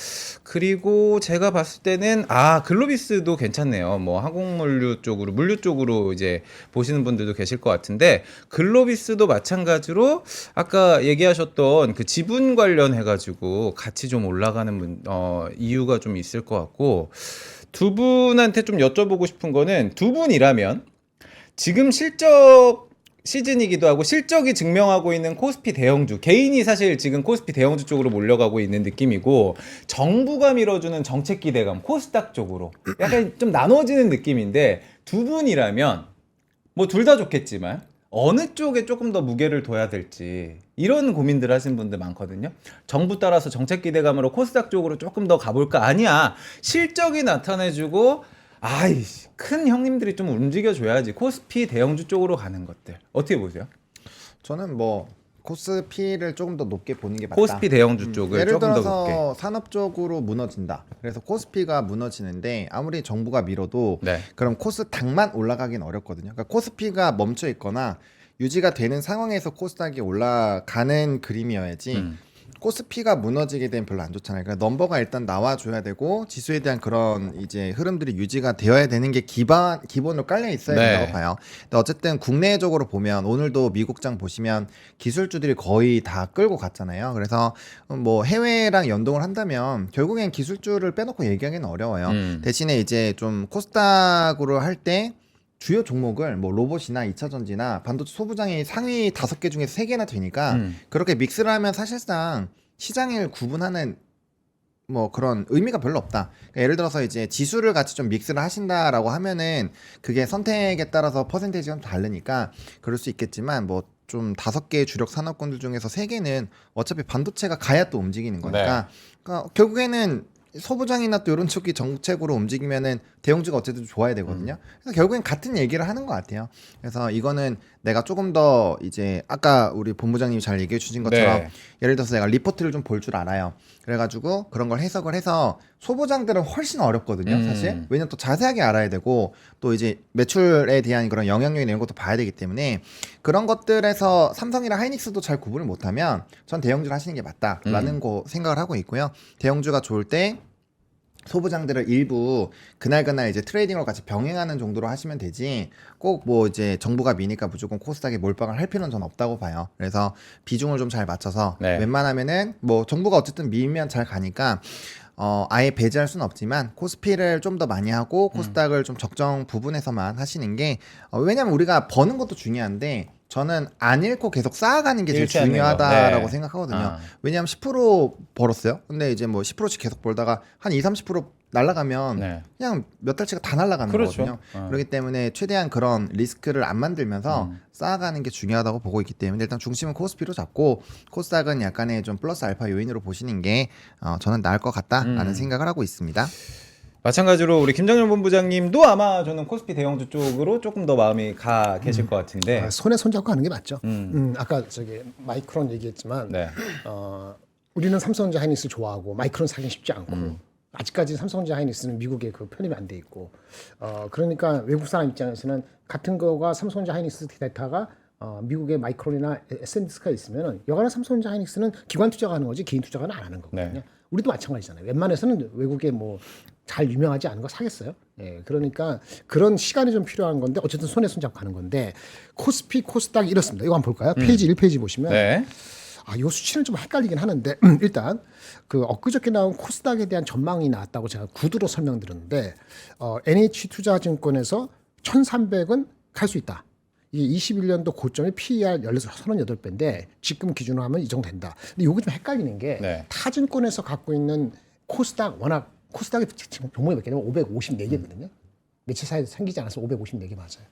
그리고 제가 봤을 때는 글로비스도 괜찮네요. 뭐 항공물류 쪽으로 물류 쪽으로 이제 보시는 분들도 계실 것 같은데 글로비스도 마찬가지로 아까 얘기하셨던 그 지분 관련해 가지고 같이 좀 올라가는 이유가 좀 있을 것 같고 두 분한테 좀 여쭤보고 싶은 거는 두 분이라면 지금 실적 시즌이기도 하고 실적이 증명하고 있는 코스피 대형주 개인이 사실 지금 코스피 대형주 쪽으로 몰려가고 있는 느낌이고 정부가 밀어주는 정책 기대감 코스닥 쪽으로 약간 좀 나눠지는 느낌인데 두 분이라면 뭐 둘 다 좋겠지만 어느 쪽에 조금 더 무게를 둬야 될지 이런 고민들 하시는 분들 많거든요. 정부 따라서 정책 기대감으로 코스닥 쪽으로 조금 더 가볼까? 아니야. 실적이 나타내주고 큰 형님들이 좀 움직여줘야지 코스피 대형주 쪽으로 가는 것들 어떻게 보세요? 저는 뭐 코스피를 조금 더 높게 보는 게 맞다. 코스피 대형주 쪽을 예를 조금 더 들어서 높게. 산업적으로 무너진다. 그래서 코스피가 무너지는데 아무리 정부가 밀어도 네. 그럼 코스닥만 올라가긴 어렵거든요. 그러니까 코스피가 멈춰 있거나 유지가 되는 상황에서 코스닥이 올라가는 그림이어야지 코스피가 무너지게 되면 별로 안 좋잖아요. 그러니까 넘버가 일단 나와줘야 되고 지수에 대한 그런 이제 흐름들이 유지가 되어야 되는 게 기본으로 깔려 있어야 네. 된다고 봐요. 근데 어쨌든 국내적으로 보면 오늘도 미국장 보시면 기술주들이 거의 다 끌고 갔잖아요. 그래서 뭐 해외랑 연동을 한다면 결국엔 기술주를 빼놓고 얘기하기는 어려워요. 대신에 이제 좀 코스닥으로 할 때 주요 종목을 뭐 로봇이나 2차전지나 반도체 소부장이 상위 5개 중에서 3개나 되니까 그렇게 믹스를 하면 사실상 시장을 구분하는 뭐 그런 의미가 별로 없다. 그러니까 예를 들어서 이제 지수를 같이 좀 믹스를 하신다라고 하면은 그게 선택에 따라서 퍼센테이지가 좀 다르니까 그럴 수 있겠지만 뭐 좀 5개의 주력 산업군들 중에서 3개는 어차피 반도체가 가야 또 움직이는 거니까 그러니까 결국에는 소부장이나 또 이런 쪽이 정책으로 움직이면은 대형주가 어쨌든 좋아야 되거든요. 그래서 결국엔 같은 얘기를 하는 것 같아요. 그래서 이거는 내가 조금 더 이제 아까 우리 본부장님이 잘 얘기해 주신 것처럼 네. 예를 들어서 내가 리포트를 좀 볼 줄 알아요. 그래가지고 그런 걸 해석을 해서 소부장들은 훨씬 어렵거든요, 사실. 왜냐면 또 자세하게 알아야 되고 또 이제 매출에 대한 그런 영향력이나 이런 것도 봐야 되기 때문에 그런 것들에서 삼성이랑 하이닉스도 잘 구분을 못하면 전 대형주를 하시는 게 맞다라는 거 생각을 하고 있고요. 대형주가 좋을 때 소부장들을 일부 그날 이제 트레이딩으로 같이 병행하는 정도로 하시면 되지 꼭 뭐 이제 정부가 미니까 무조건 코스닥에 몰빵을 할 필요는 전 없다고 봐요. 그래서 비중을 좀 잘 맞춰서 네. 웬만하면은 뭐 정부가 어쨌든 밀면 잘 가니까 아예 배제할 수는 없지만 코스피를 좀 더 많이 하고 코스닥을 좀 적정 부분에서만 하시는 게 왜냐면 우리가 버는 것도 중요한데 저는 안 잃고 계속 쌓아가는 게 제일 잃지 않는 거. 중요하다라고 네. 생각하거든요. 아. 왜냐하면 10% 벌었어요. 근데 이제 뭐 10%씩 계속 벌다가 한 2-30% 날라가면 네. 그냥 몇 달치가 다 날라가는 그렇죠. 거거든요. 어. 그렇기 때문에 최대한 그런 리스크를 안 만들면서 쌓아가는 게 중요하다고 보고 있기 때문에 일단 중심은 코스피로 잡고 코스닥은 약간의 좀 플러스 알파 요인으로 보시는 게 저는 나을 것 같다라는 생각을 하고 있습니다. 마찬가지로 우리 김정현 본부장님도 아마 저는 코스피 대형주 쪽으로 조금 더 마음이 가 계실 것 같은데. 손에 손잡고 하는 게 맞죠. 아까 저기 마이크론 얘기했지만 네. 우리는 삼성전자 하이닉스 좋아하고 마이크론 사기 쉽지 않고 아직까지 삼성전자 하이닉스는 미국에 그 편입이 안 돼 있고 그러니까 외국 사람 입장에서는 같은 거가 삼성전자 하이닉스 데이터가 미국의 마이크론이나 SND스가 있으면 여간에 삼성전자 하이닉스는 기관 투자가 하는 거지 개인 투자가 안 하는 거거든요. 네. 우리도 마찬가지잖아요. 웬만해서는 외국에 뭐 잘 유명하지 않은 거 사겠어요. 예, 그러니까 그런 시간이 좀 필요한 건데 어쨌든 손에 손잡고 가는 건데 코스피 코스닥 이렇습니다. 이거 한번 볼까요? 페이지 1페이지 보시면 네. 이 수치는 좀 헷갈리긴 하는데 일단 그 엊그저께 나온 코스닥에 대한 전망이 나왔다고 제가 구두로 설명드렸는데 NH투자증권에서 1,300은 갈 수 있다. 이게 21년도 고점이 PER 38배인데 지금 기준으로 하면 이 정도 된다. 근데 이거 좀 헷갈리는 게 네. 타증권에서 갖고 있는 코스닥 워낙 코스닥이 지금 종목이 몇 개냐면 554개거든요. 며칠 사이에 생기지 않아서 554개 맞아요.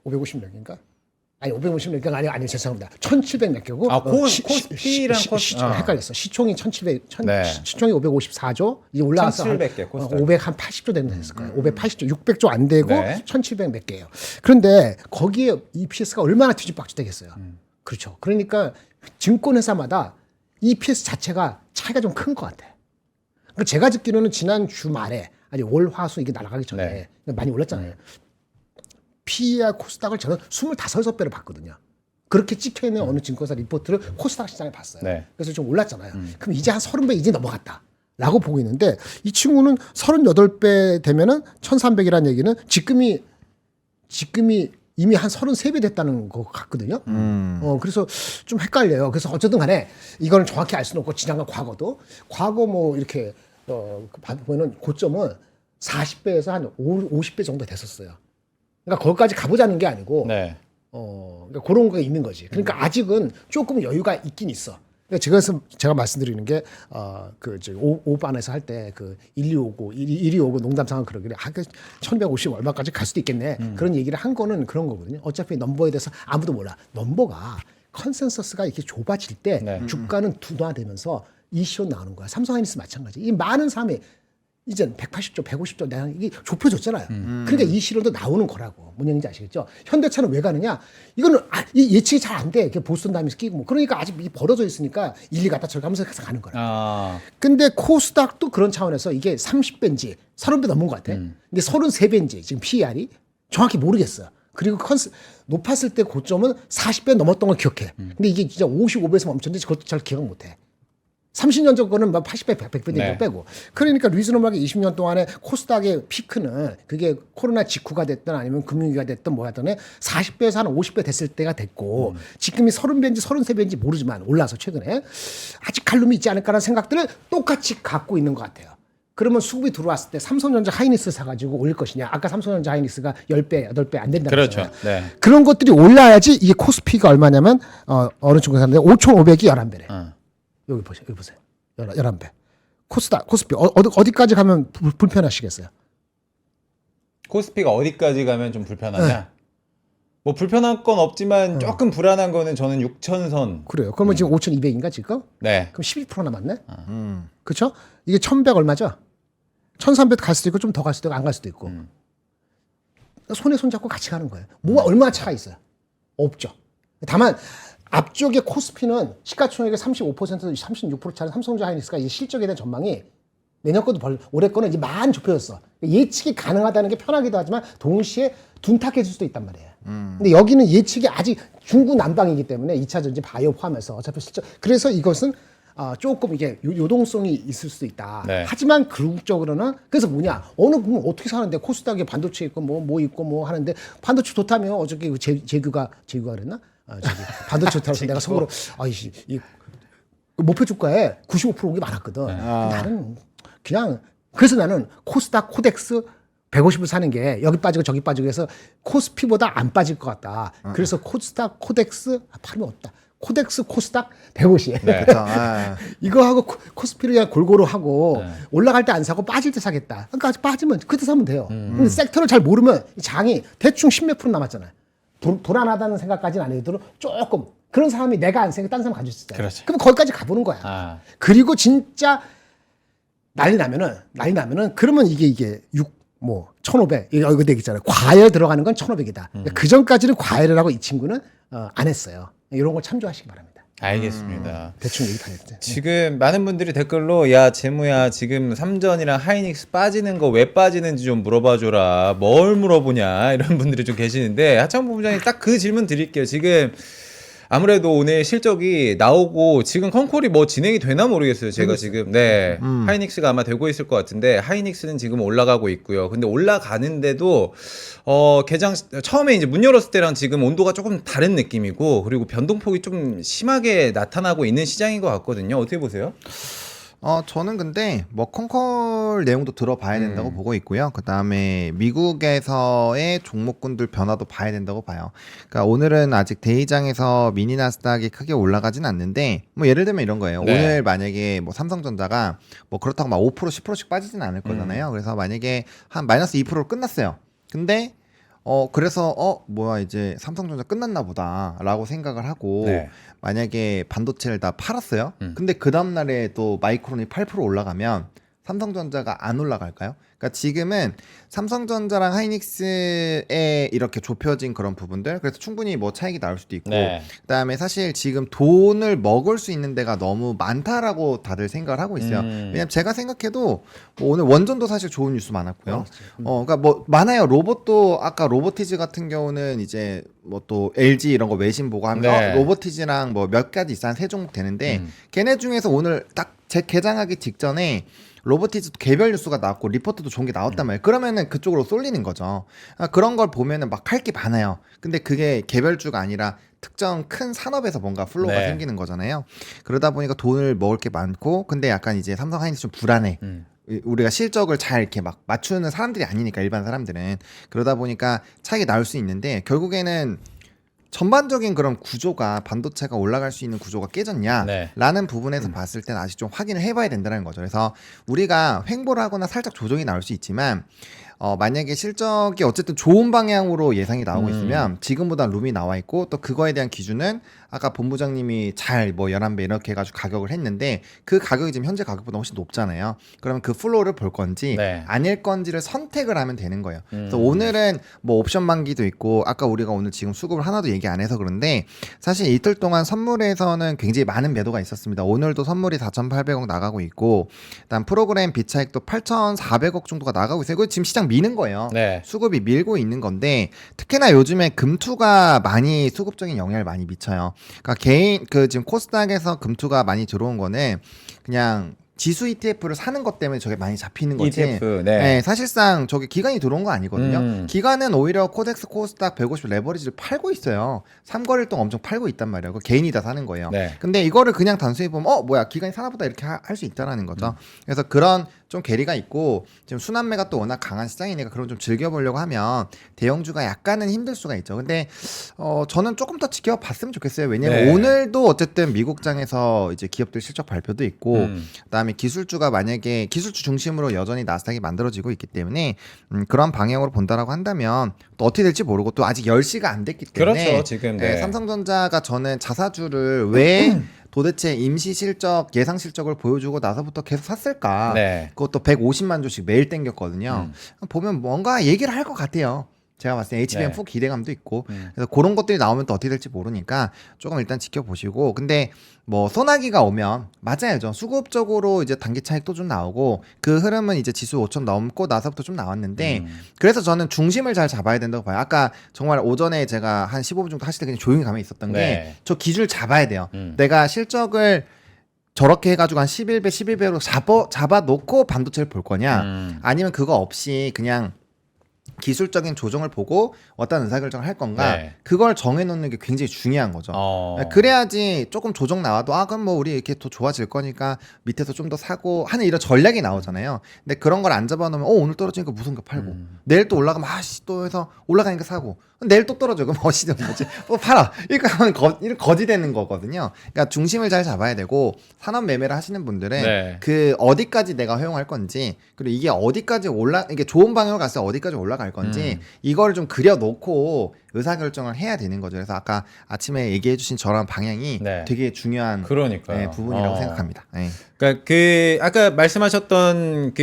554개인가? 아니 554개가 아니 죄송합니다. 1,700 몇 개고 코스피랑 헷갈렸어. 시총이 1,700 네. 시총이 554조 이제 올라가서 1,700개 코스닥. 580조 되는 됐을 거예요. 580조 600조 안 되고 네. 1,700 몇 개예요. 그런데 거기에 EPS가 얼마나 뒤집박죽 되겠어요. 그렇죠. 그러니까 증권회사마다 EPS 자체가 차이가 좀 큰 것 같아. 그러니까 제가 듣기로는 지난 주말에 아니 월, 화, 수 이게 날아가기 전에 많이 올랐잖아요. PER 코스닥을 저는 25배로 봤거든요. 그렇게 찍혀있는 어느 증권사 리포트를 코스닥 시장에 봤어요. 네. 그래서 좀 올랐잖아요. 그럼 이제 한 30배 이제 넘어갔다. 라고 보고 있는데 이 친구는 38배 되면은 1300이라는 얘기는 지금이 이미 한 33배 됐다는 것 같거든요. 그래서 좀 헷갈려요. 그래서 어쨌든 간에 이거는 정확히 알 수는 없고 지난과 과거도 과거 뭐 이렇게 보면은 고점은 40배에서 한 50배 정도 됐었어요. 그러니까 거기까지 가보자는 게 아니고 네. 그러니까 그런 거 있는 거지. 그러니까 아직은 조금 여유가 있긴 있어. 그러니까 제가 말씀드리는 게 오반에서 할 때 그 1259 농담 상황 그러길래 1150 얼마까지 갈 수도 있겠네. 그런 얘기를 한 거는 그런 거거든요. 어차피 넘버에 대해서 아무도 몰라. 넘버가 컨센서스가 이렇게 좁아질 때 네. 주가는 둔화되면서 이시온 나오는 거야. 삼성하이닉스 마찬가지. 이 많은 사람이 이제 180조, 150조 내가 이게 좁혀졌잖아요. 그러니까 이 실현도 나오는 거라고. 뭔 얘기인지 아시겠죠? 현대차는 왜 가느냐? 이거는 이 예측이 잘 안 돼. 이렇게 보스턴 다이면서 끼고 뭐. 그러니까 아직 이 벌어져 있으니까 일리 갔다 저리 가면서 가는 거라. 근데 코스닥도 그런 차원에서 이게 30배인지 30배 넘은 것 같아. 근데 33배인지 지금 PER이 정확히 모르겠어요. 그리고 높았을 때 고점은 40배 넘었던 걸 기억해. 근데 이게 진짜 55배에서 멈췄는데 그것도 잘 기억 못 해. 30년 전 거는 막 80배, 100배 되는 네. 거 빼고. 그러니까 리즈너블하게 20년 동안에 코스닥의 피크는 그게 코로나 직후가 됐든 아니면 금융위기가 됐든 뭐였든 40배에서 한 50배 됐을 때가 됐고 지금이 30배인지 33배인지 모르지만 올라서 최근에 아직 갈름이 있지 않을까라는 생각들을 똑같이 갖고 있는 것 같아요. 그러면 수급이 들어왔을 때 삼성전자 하이닉스 사가지고 올릴 것이냐. 아까 삼성전자 하이닉스가 10배, 8배 안 된다고 그렇죠. 했잖아요. 네. 그런 것들이 올라야지 이게 코스피가 얼마냐면 어느 정도 샀는데 5,500이 11배래. 여기 보세요. 11배. 코스피 어디까지 가면 불편하시겠어요? 코스피가 어디까지 가면 좀 불편하냐? 뭐 불편한 건 없지만 조금 불안한 거는 저는 6,000선. 그래요. 그러면 지금 5,200인가 지금? 네. 그럼 12% 남았네. 그렇죠? 이게 1,100 얼마죠? 1,300 갈 수도 있고 좀 더 갈 수도 있고 안 갈 수도 있고. 손에 손 잡고 같이 가는 거예요. 뭐가 얼마나 차가 있어요? 없죠. 다만 앞쪽에 코스피는 시가총액의 35%, 36%차는 삼성전자 하이닉스가 이제 실적에 대한 전망이 내년 것도 올해 거는 이제 많이 좁혀졌어. 예측이 가능하다는 게 편하기도 하지만 동시에 둔탁해질 수도 있단 말이에요. 근데 여기는 예측이 아직 중구난방이기 때문에 2차 전지 바이오 포함해서 어차피 실적 그래서 이것은 조금 이게 요동성이 있을 수도 있다. 네. 하지만 궁극적으로는 그래서 뭐냐 어느 부분 어떻게 사는데 코스닥에 반도체 있고 뭐 있고 뭐 하는데 반도체 좋다며 어저께 그 재규가 그랬나? 저기 반도체 좋다고 내가 속으로 아이씨 이 목표 주가에 95% 온 게 많았거든. 나는 그냥 그래서 나는 코스닥 코덱스 150을 사는 게 여기 빠지고 저기 빠지고 해서 코스피보다 안 빠질 것 같다. 그래서 코스닥 코덱스 팔면 없다. 코덱스 코스닥 150. 네. 그렇죠. 이거 하고 코스피를 그냥 골고루 하고 올라갈 때 안 사고 빠질 때 사겠다. 그러니까 빠지면 그때 사면 돼요. 근데 섹터를 잘 모르면 장이 대충 10몇 프로 남았잖아요. 불안하다는 생각까지는 안 해도 조금 그런 사람이 내가 안 생각 딴 사람 가질 수 있어요. 그렇죠. 그럼 거기까지 가보는 거야. 그리고 진짜 난리 나면은 그러면 이게 1,500 이거 되겠잖아요. 과열 들어가는 건 1,500이다. 그 전까지는 과열을 하고 이 친구는 안 했어요. 이런 걸 참조하시기 바랍니다. 알겠습니다. 대충 얘기 다 했죠. 지금 많은 분들이 댓글로 야 재무야 지금 삼전이랑 하이닉스 빠지는 거 왜 빠지는지 좀 물어봐줘라. 뭘 물어보냐 이런 분들이 좀 계시는데 하창범 부장님 딱 그 질문 드릴게요. 지금 아무래도 오늘 실적이 나오고 지금 컨콜이 뭐 진행이 되나 모르겠어요. 제가 지금 네 하이닉스가 아마 되고 있을 것 같은데 하이닉스는 지금 올라가고 있고요. 근데 올라가는데도 개장 처음에 이제 문 열었을 때랑 지금 온도가 조금 다른 느낌이고 그리고 변동폭이 좀 심하게 나타나고 있는 시장인 것 같거든요. 어떻게 보세요? 저는 근데 뭐 컨콜 내용도 들어봐야 된다고 보고 있고요. 그 다음에 미국에서의 종목군들 변화도 봐야 된다고 봐요. 그러니까 오늘은 아직 대의장에서 미니 나스닥이 크게 올라가진 않는데 뭐 예를 들면 이런 거예요. 네. 오늘 만약에 뭐 삼성전자가 뭐 그렇다고 막 5% 10%씩 빠지진 않을 거잖아요. 그래서 만약에 한 마이너스 2%로 끝났어요. 근데 그래서 뭐야 이제 삼성전자 끝났나 보다라고 생각을 하고 네. 만약에 반도체를 다 팔았어요. 근데 그 다음 날에 또 마이크론이 8% 올라가면 삼성전자가 안 올라갈까요? 그러니까 지금은 삼성전자랑 하이닉스에 이렇게 좁혀진 그런 부분들 그래서 충분히 뭐 차익이 나올 수도 있고 네. 그다음에 사실 지금 돈을 먹을 수 있는 데가 너무 많다라고 다들 생각을 하고 있어요. 왜냐면 제가 생각해도 뭐 오늘 원전도 사실 좋은 뉴스 많았고요. 그러니까 뭐 많아요. 로봇도 아까 로보티즈 같은 경우는 이제 뭐 또 LG 이런 거 외신 보고 하면 네. 로보티즈랑 뭐 몇 가지 있어 한 세 종목 되는데 걔네 중에서 오늘 딱 제 개장하기 직전에 로보티즈 개별 뉴스가 나왔고 리포트도 좋은 게 나왔단 말이에요. 그러면은 그쪽으로 쏠리는 거죠. 그런 걸 보면은 막 할 게 많아요. 근데 그게 개별주가 아니라 특정 큰 산업에서 뭔가 플로우가 네. 생기는 거잖아요. 그러다 보니까 돈을 먹을 게 많고 근데 약간 이제 삼성 하이닉스 좀 불안해. 우리가 실적을 잘 이렇게 막 맞추는 사람들이 아니니까 일반 사람들은 그러다 보니까 차익이 나올 수 있는데 결국에는 전반적인 그런 구조가 반도체가 올라갈 수 있는 구조가 깨졌냐라는 네. 부분에서 봤을 때는 아직 좀 확인을 해봐야 된다는 거죠. 그래서 우리가 횡보를 하거나 살짝 조정이 나올 수 있지만 만약에 실적이 어쨌든 좋은 방향으로 예상이 나오고 있으면 지금보다 룸이 나와 있고 또 그거에 대한 기준은 아까 본부장님이 잘 뭐 11배 이렇게 해가지고 가격을 했는데 그 가격이 지금 현재 가격보다 훨씬 높잖아요. 그러면 그 플로우를 볼 건지 네. 아닐 건지를 선택을 하면 되는 거예요. 그래서 오늘은 뭐 옵션 만기도 있고 아까 우리가 오늘 지금 수급을 하나도 얘기 안 해서 그런데 사실 이틀 동안 선물에서는 굉장히 많은 매도가 있었습니다. 오늘도 선물이 4,800억 나가고 있고 그다음 프로그램 비차익도 8,400억 정도가 나가고 있어요. 이거 지금 시장 미는 거예요. 네. 수급이 밀고 있는 건데 특히나 요즘에 금투가 많이 수급적인 영향을 많이 미쳐요. 그러니까 개인 지금 코스닥에서 금투가 많이 들어온 거는 그냥 지수 ETF를 사는 것 때문에 저게 많이 잡히는 거지. ETF, 네. 사실상 저게 기관이 들어온 거 아니거든요. 기관은 오히려 코덱스 코스닥 150 레버리지를 팔고 있어요. 3거래일 동안 엄청 팔고 있단 말이에요. 그 개인이 다 사는 거예요. 네. 근데 이거를 그냥 단순히 보면 뭐야 기관이 사나보다 이렇게 할 수 있다라는 거죠. 그래서 그런 좀 괴리가 있고 지금 순환매가 또 워낙 강한 시장이니까 그런 좀 즐겨보려고 하면 대형주가 약간은 힘들 수가 있죠. 근데 저는 조금 더 지켜봤으면 좋겠어요. 왜냐면 네. 오늘도 어쨌든 미국장에서 이제 기업들 실적 발표도 있고 그다음에 기술주가 만약에 기술주 중심으로 여전히 나스닥이 만들어지고 있기 때문에 그런 방향으로 본다라고 한다면 또 어떻게 될지 모르고 또 아직 10시가 안 됐기 때문에 그렇죠, 지금. 네. 삼성전자가 저는 자사주를 왜 도대체 임시 실적, 예상 실적을 보여주고 나서부터 계속 샀을까? 네. 그것도 150만 주씩 매일 땡겼거든요. 보면 뭔가 얘기를 할 것 같아요. 제가 봤을 때 HBM4 기대감도 있고 그래서 그런 것들이 나오면 또 어떻게 될지 모르니까 조금 일단 지켜보시고 근데 뭐 소나기가 오면 맞아요. 수급적으로 이제 단기 차익도 좀 나오고 그 흐름은 이제 지수 5천 넘고 나서부터 좀 나왔는데 그래서 저는 중심을 잘 잡아야 된다고 봐요. 아까 정말 오전에 제가 한 15분 정도 하실 때 그냥 조용히 가만히 있었던 게 네. 저 기준을 잡아야 돼요. 내가 실적을 저렇게 해가지고 한 11배, 11배로 잡아놓고 반도체를 볼 거냐 아니면 그거 없이 그냥 기술적인 조정을 보고 어떤 의사결정을 할 건가 네. 그걸 정해놓는 게 굉장히 중요한 거죠. 그래야지 조금 조정 나와도 그럼 뭐 우리 이렇게 더 좋아질 거니까 밑에서 좀 더 사고 하는 이런 전략이 나오잖아요. 근데 그런 걸 안 잡아놓으면 오늘 떨어지니까 무슨 거 팔고 내일 또 올라가면 또 해서 올라가니까 사고 내일 또 떨어져 그럼 어시든 뭐지 팔아 이렇게 하면 거지 되는 거거든요. 그러니까 중심을 잘 잡아야 되고 산업 매매를 하시는 분들은 네. 그 어디까지 내가 허용할 건지 그리고 이게 어디까지 이게 좋은 방향으로 갔을 때 어디까지 올라갈 건지 이거를 좀 그려놓고 의사결정을 해야 되는 거죠. 그래서 아까 아침에 얘기해주신 저런 방향이 네. 되게 중요한 그러니까요. 부분이라고 생각합니다. 네. 그러니까 아까 말씀하셨던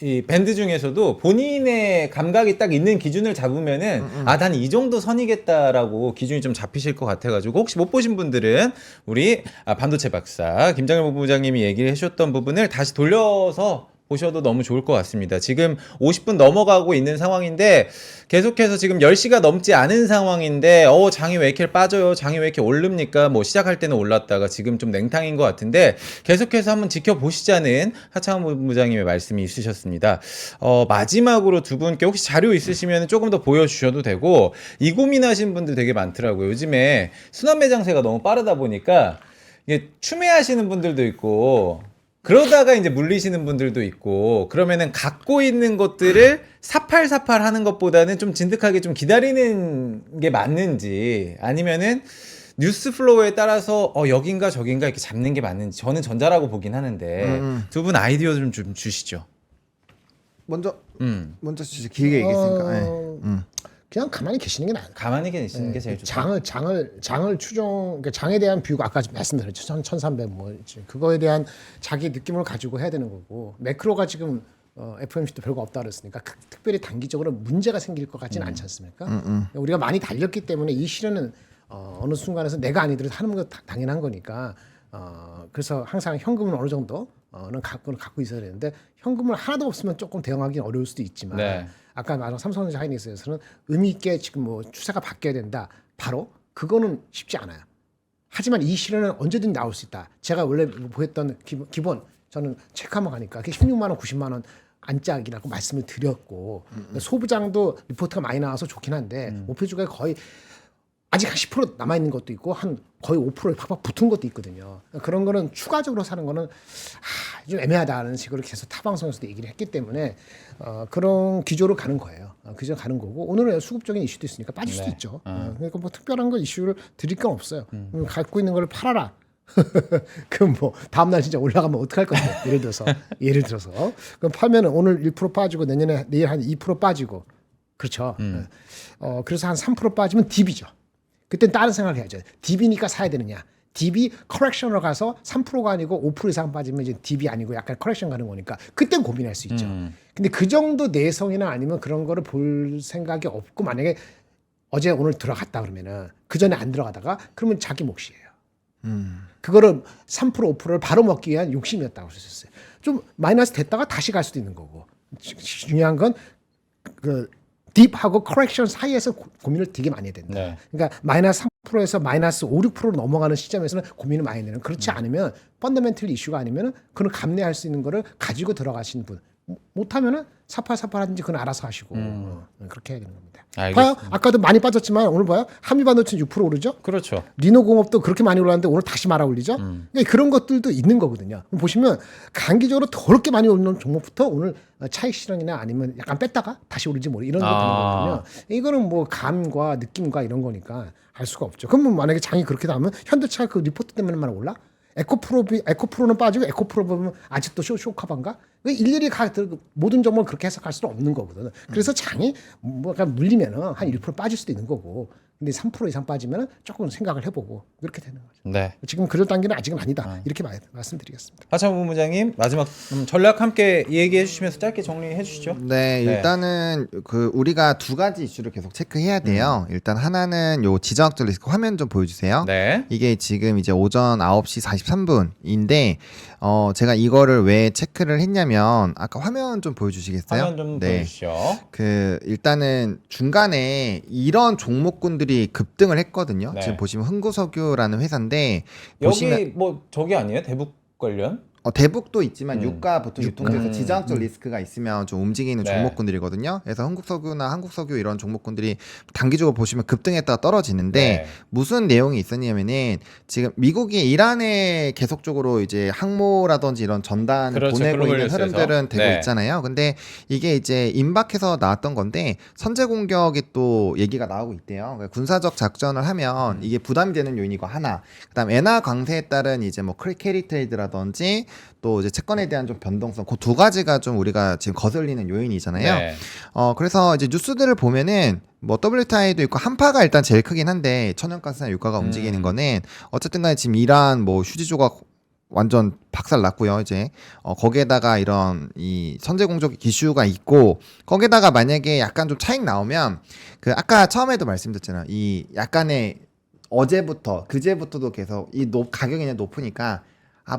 이 밴드 중에서도 본인의 감각이 딱 있는 기준을 잡으면은 난 이 정도 선이겠다라고 기준이 좀 잡히실 것 같아가지고 혹시 못 보신 분들은 우리 반도체 박사 김장일 본부장님이 얘기를 해주셨던 부분을 다시 돌려서 보셔도 너무 좋을 것 같습니다. 지금 50분 넘어가고 있는 상황인데 계속해서 지금 10시가 넘지 않은 상황인데 장이 왜 이렇게 빠져요? 장이 왜 이렇게 오릅니까? 뭐 시작할 때는 올랐다가 지금 좀 냉탕인 것 같은데 계속해서 한번 지켜보시자는 하창원 본부장님의 말씀이 있으셨습니다. 마지막으로 두 분께 혹시 자료 있으시면 조금 더 보여주셔도 되고 이 고민하신 분들 되게 많더라고요. 요즘에 순환 매장세가 너무 빠르다 보니까 이게 추매하시는 분들도 있고 그러다가 이제 물리시는 분들도 있고 그러면은 갖고 있는 것들을 사팔사팔 하는 것보다는 좀 진득하게 좀 기다리는 게 맞는지 아니면은 뉴스 플로우에 따라서 여긴가 저긴가 이렇게 잡는 게 맞는지 저는 전자라고 보긴 하는데 두 분 아이디어 좀 주시죠. 먼저 진짜 길게 얘기했으니까. 네. 그냥 가만히 계시는 게 나아요. 가만히 계시는 게 제일 좋다. 장을 추종, 그러니까 장에 대한 뷰가 아까 말씀드렸죠. 1300 뭐 그거에 대한 자기 느낌을 가지고 해야 되는 거고 매크로가 지금 FOMC도 별거 없다 그랬으니까 특별히 단기적으로 문제가 생길 것 같지는 않지 않습니까? 우리가 많이 달렸기 때문에 이 시련은 어느 순간에서 내가 아니더라도 하는 거 당연한 거니까 그래서 항상 현금은 어느 정도는 갖고 있어야 되는데 현금을 하나도 없으면 조금 대응하기는 어려울 수도 있지만 네. 아까 말한 삼성전자 하이닉스에서는 의미 있게 지금 뭐 추세가 바뀌어야 된다. 바로 그거는 쉽지 않아요. 하지만 이 시련은 언제든 나올 수 있다. 제가 원래 보였던 기본 저는 체크하면 가니까 그게 16만 원, 90만 원 안짝이라고 말씀을 드렸고 소부장도 리포트가 많이 나와서 좋긴 한데 목표주가에 거의 아직 한 10% 남아 있는 것도 있고 한 거의 5%에 팍팍 붙은 것도 있거든요. 그런 거는 추가적으로 사는 거는 좀 애매하다는 식으로 계속 타 방송에서도 얘기를 했기 때문에 그런 기조로 가는 거예요. 기조 가는 거고 오늘은 수급적인 이슈도 있으니까 빠질 수도 있죠. 그러니까 뭐 특별한 거 이슈를 드릴 건 없어요. 갖고 있는 걸 팔아라. 그럼 뭐 다음날 진짜 올라가면 어떡할 건데 예를 들어서 그럼 팔면은 오늘 1% 빠지고 내일 한 2% 빠지고 그렇죠. 그래서 한 3% 빠지면 딥이죠. 그땐 다른 생각을 해야죠. 딥이니까 사야 되느냐. 딥이 커렉션으로 가서 3%가 아니고 5% 이상 빠지면 이제 딥이 아니고 약간 커렉션 가는 거니까 그땐 고민할 수 있죠. 근데 그 정도 내성이나 아니면 그런 거를 볼 생각이 없고 만약에 어제 오늘 들어갔다 그러면은 그 전에 안 들어가다가 그러면 자기 몫이에요. 그거를 3% 5%를 바로 먹기 위한 욕심이었다고 하셨어요. 좀 마이너스 됐다가 다시 갈 수도 있는 거고 중요한 건 그 딥하고 커렉션 사이에서 고민을 되게 많이 해야 된다. 네. 그러니까 마이너스 3%에서 마이너스 5, 6%로 넘어가는 시점에서는 고민을 많이 내는. 그렇지 않으면 펀더멘털 이슈가 아니면 그걸 감내할 수 있는 거를 가지고 들어가시는 분 못하면은 사팔사팔하든지 그건 알아서 하시고 그렇게 해야 되는 겁니다. 알겠습니다. 봐요. 아까도 많이 빠졌지만 오늘 봐요. 한미반도체 6% 오르죠. 그렇죠. 리노공업도 그렇게 많이 올랐는데 오늘 다시 말아 올리죠. 그러니까 그런 것들도 있는 거거든요. 보시면 단기적으로 더럽게 많이 오르는 종목부터 오늘 차익 실현이나 아니면 약간 뺐다가 다시 오르지 뭐 이런 거 보는 거거든요. 이거는 뭐 감과 느낌과 이런 거니까 알 수가 없죠. 그러면 만약에 장이 그렇게 나오면 현대차 그 리포트 때문에만 올라? 에코프로는 빠지고 에코프로 보면 아직도 쇼카반가? 일일이 모든 종목을 그렇게 해석할 수는 없는 거거든. 그래서 장이 뭐가 물리면은 한 1% 빠질 수도 있는 거고. 근데 3% 이상 빠지면은 조금 생각을 해보고 그렇게 되는 거죠. 네. 지금 그럴 단계는 아직은 아니다. 이렇게 말씀드리겠습니다. 하창 본부장님 마지막 전략 함께 얘기해 주시면서 짧게 정리해 주시죠. 네, 일단은 그 우리가 두 가지 이슈를 계속 체크해야 돼요. 일단 하나는 요 지정학적 리스크 화면 좀 보여주세요. 네. 이게 지금 이제 오전 9시 43분인데 제가 이거를 왜 체크를 했냐면 아까 화면 좀 보여주시겠어요? 화면 좀 네. 보여주시죠. 그 일단은 중간에 이런 종목군들이 급등을 했거든요. 네. 지금 보시면 흥구석유라는 회사인데 여기 보시면 뭐 저기 아니에요? 대북 관련? 대북도 있지만 유가 보통 유통돼서 지정학적 음. 리스크가 있으면 좀 움직이는 네. 종목군들이거든요. 그래서 흥국석유나 한국석유 이런 종목군들이 단기적으로 보시면 급등했다가 떨어지는데 네. 무슨 내용이 있었냐면은 지금 미국이 이란에 계속적으로 이제 항모라든지 이런 전단을 그렇죠. 보내고 있는 글로벌 흐름들은 뉴스에서. 되고 네. 있잖아요. 근데 이게 이제 임박해서 나왔던 건데 선제 공격이 또 얘기가 나오고 있대요. 그러니까 군사적 작전을 하면 이게 부담이 되는 요인이고 하나. 그다음 엔화 강세에 따른 이제 뭐 캐리 트레이드라든지 또 이제 채권에 대한 좀 변동성 그 두 가지가 좀 우리가 지금 거슬리는 요인이잖아요. 네. 그래서 이제 뉴스들을 보면은 뭐 WTI도 있고 한파가 일단 제일 크긴 한데 천연가스나 유가가 움직이는 거는 어쨌든 간에 지금 이란 뭐 휴지 조각 완전 박살 났고요. 이제 거기에다가 이런 이 선제 공격 이슈가 있고 거기에다가 만약에 약간 좀 차익 나오면 그 아까 처음에도 말씀드렸잖아요. 이 약간의 어제부터 그제부터도 계속 이 가격이 그냥 높으니까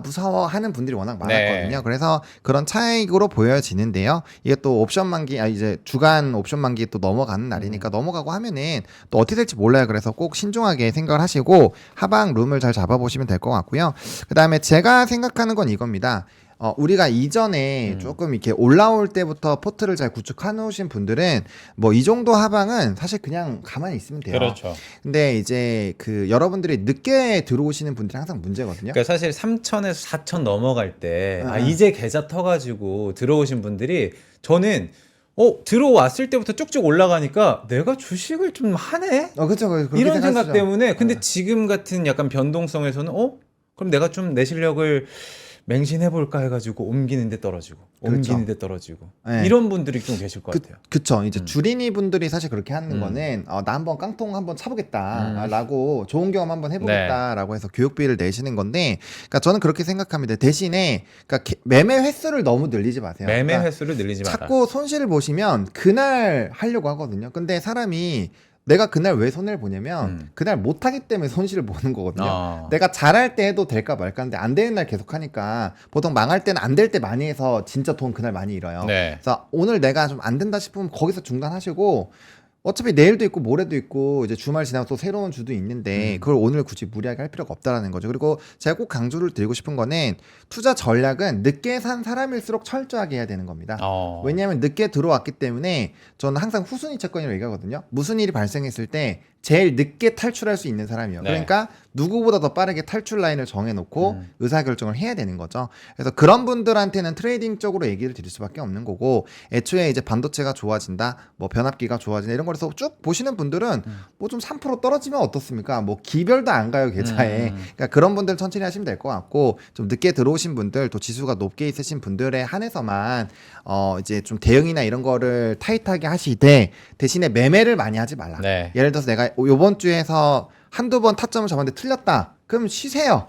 무서워하는 분들이 워낙 많았거든요. 네. 그래서 그런 차익으로 보여지는데요. 이게 또 옵션 만기, 이제 주간 옵션 만기 또 넘어가는 날이니까 넘어가고 하면은 또 어떻게 될지 몰라요. 그래서 꼭 신중하게 생각을 하시고 하방 룸을 잘 잡아보시면 될 것 같고요. 그 다음에 제가 생각하는 건 이겁니다. 우리가 이전에 조금 이렇게 올라올 때부터 포트를 잘 구축해 놓으신 분들은 뭐 이 정도 하방은 사실 그냥 가만히 있으면 돼요. 그렇죠. 근데 이제 그 여러분들이 늦게 들어오시는 분들이 항상 문제거든요. 그러니까 사실 3천에서 4천 넘어갈 때 이제 계좌 터가지고 들어오신 분들이 저는 들어왔을 때부터 쭉쭉 올라가니까 내가 주식을 좀 하네? 그렇죠. 이런 생각 때문에 근데 지금 같은 약간 변동성에서는 그럼 내가 좀 내 실력을 맹신해볼까 해가지고 옮기는데 떨어지고 그렇죠. 옮기는데 떨어지고 네. 이런 분들이 좀 계실 것 같아요. 그쵸. 이제 주린이 분들이 사실 그렇게 하는 거는 나 한번 깡통 한번 차보겠다라고 좋은 경험 한번 해보겠다라고 해서 교육비를 내시는 건데, 그러니까 저는 그렇게 생각합니다. 대신에 그러니까 매매 횟수를 너무 늘리지 마세요. 매매 그러니까 횟수를 늘리지 마라. 자꾸 손실을 보시면 그날 하려고 하거든요. 근데 사람이 내가 그날 왜 손해를 보냐면 그날 못하기 때문에 손실을 보는 거거든요. 내가 잘할 때 해도 될까 말까 하는데 안 되는 날 계속 하니까 보통 망할 때는 안 될 때 많이 해서 진짜 돈 그날 많이 잃어요. 네. 그래서 오늘 내가 좀 안 된다 싶으면 거기서 중단하시고 어차피 내일도 있고 모레도 있고 이제 주말 지나고 또 새로운 주도 있는데 그걸 오늘 굳이 무리하게 할 필요가 없다라는 거죠. 그리고 제가 꼭 강조를 드리고 싶은 거는 투자 전략은 늦게 산 사람일수록 철저하게 해야 되는 겁니다. 왜냐하면 늦게 들어왔기 때문에 저는 항상 후순위 채권이라고 얘기하거든요. 무슨 일이 발생했을 때 제일 늦게 탈출할 수 있는 사람이요. 네. 그러니까 누구보다 더 빠르게 탈출 라인을 정해놓고 의사결정을 해야 되는 거죠. 그래서 그런 분들한테는 트레이딩적으로 얘기를 드릴 수밖에 없는 거고, 애초에 이제 반도체가 좋아진다, 뭐 변압기가 좋아진다 이런 거에서 쭉 보시는 분들은 뭐 좀 3% 떨어지면 어떻습니까? 뭐 기별도 안 가요 계좌에. 그러니까 그런 분들 천천히 하시면 될 것 같고, 좀 늦게 들어오신 분들, 또 지수가 높게 있으신 분들에 한해서만 이제 좀 대응이나 이런 거를 타이트하게 하시되 대신에 매매를 많이 하지 말라. 네. 예를 들어서 내가 요번 주에서 한두 번 타점을 잡았는데 틀렸다. 그럼 쉬세요.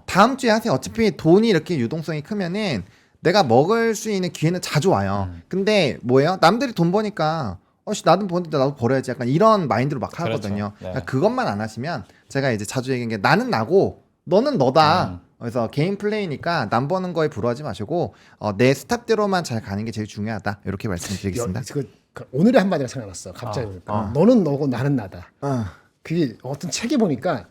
다음 주에 하세요. 어차피 돈이 이렇게 유동성이 크면은 내가 먹을 수 있는 기회는 자주 와요. 근데 뭐예요? 남들이 돈 버니까 나도 버는데 나도 벌어야지. 약간 이런 마인드로 막 하거든요. 그렇죠. 네. 그러니까 그것만 안 하시면 제가 이제 자주 얘기한 게 나는 나고 너는 너다. 그래서 개인 플레이니까 남 버는 거에 불화하지 마시고 내 스탑대로만 잘 가는 게 제일 중요하다. 이렇게 말씀드리겠습니다. 오늘의 한마디가 생각났어. 갑자기 보니까 너는 너고 나는 나다. 그게 어떤 책에 보니까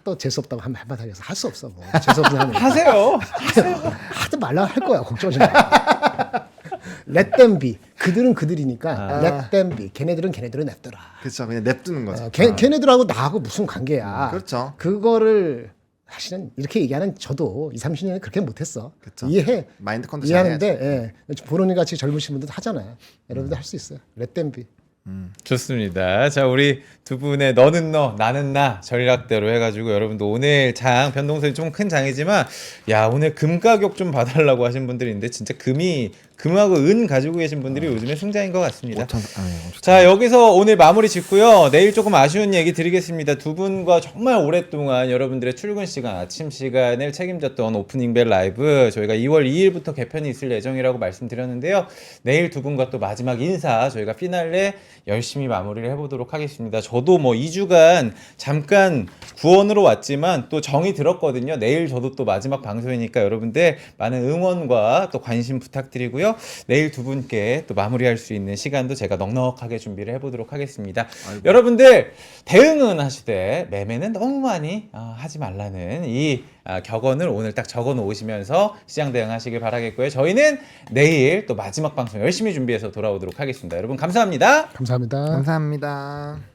또 재수없다고 한마디 하겠어. 할 수 없어. 뭐. 재수없는 하는 하세요. 하지 말라 할 거야. 걱정하지 마. 렛댐비. 그들은 그들이니까 아. 렛댐비. 걔네들은 걔네들은 냅둬라. 그렇죠. 그냥 냅두는 거죠. 걔네들하고 나하고 무슨 관계야. 그렇죠. 그거를 사실은 이렇게 얘기하는 저도 20, 30년에 그렇게 못했어. 그쵸. 이해해. 마인드 컨트롤 잘해야죠. 이해하는데 보론이 같이 젊으신 분들도 하잖아요. 여러분들 할 수 있어요. 렛댐비. 좋습니다. 자, 우리 두 분의 너는 너, 나는 나 전략대로 해가지고 여러분도 오늘 장 변동성이 좀 큰 장이지만 야 오늘 금 가격 좀 봐달라고 하신 분들이 있는데 진짜 금하고 은 가지고 계신 분들이 요즘에 승자인 것 같습니다. 자 여기서 오늘 마무리 짓고요. 내일 조금 아쉬운 얘기 드리겠습니다. 두 분과 정말 오랫동안 여러분들의 출근 시간, 아침 시간을 책임졌던 오프닝벨 라이브 저희가 2월 2일부터 개편이 있을 예정이라고 말씀드렸는데요. 내일 두 분과 또 마지막 인사 저희가 피날레 열심히 마무리를 해보도록 하겠습니다. 저도 뭐 2주간 잠깐 구원으로 왔지만 또 정이 들었거든요. 내일 저도 또 마지막 방송이니까 여러분들 많은 응원과 또 관심 부탁드리고요. 내일 두 분께 또 마무리할 수 있는 시간도 제가 넉넉하게 준비를 해보도록 하겠습니다. 여러분들 대응은 하시되 매매는 너무 많이 하지 말라는 이 격언을 오늘 딱 적어 놓으시면서 시장 대응하시길 바라겠고요. 저희는 내일 또 마지막 방송 열심히 준비해서 돌아오도록 하겠습니다. 여러분 감사합니다. 감사합니다. 감사합니다.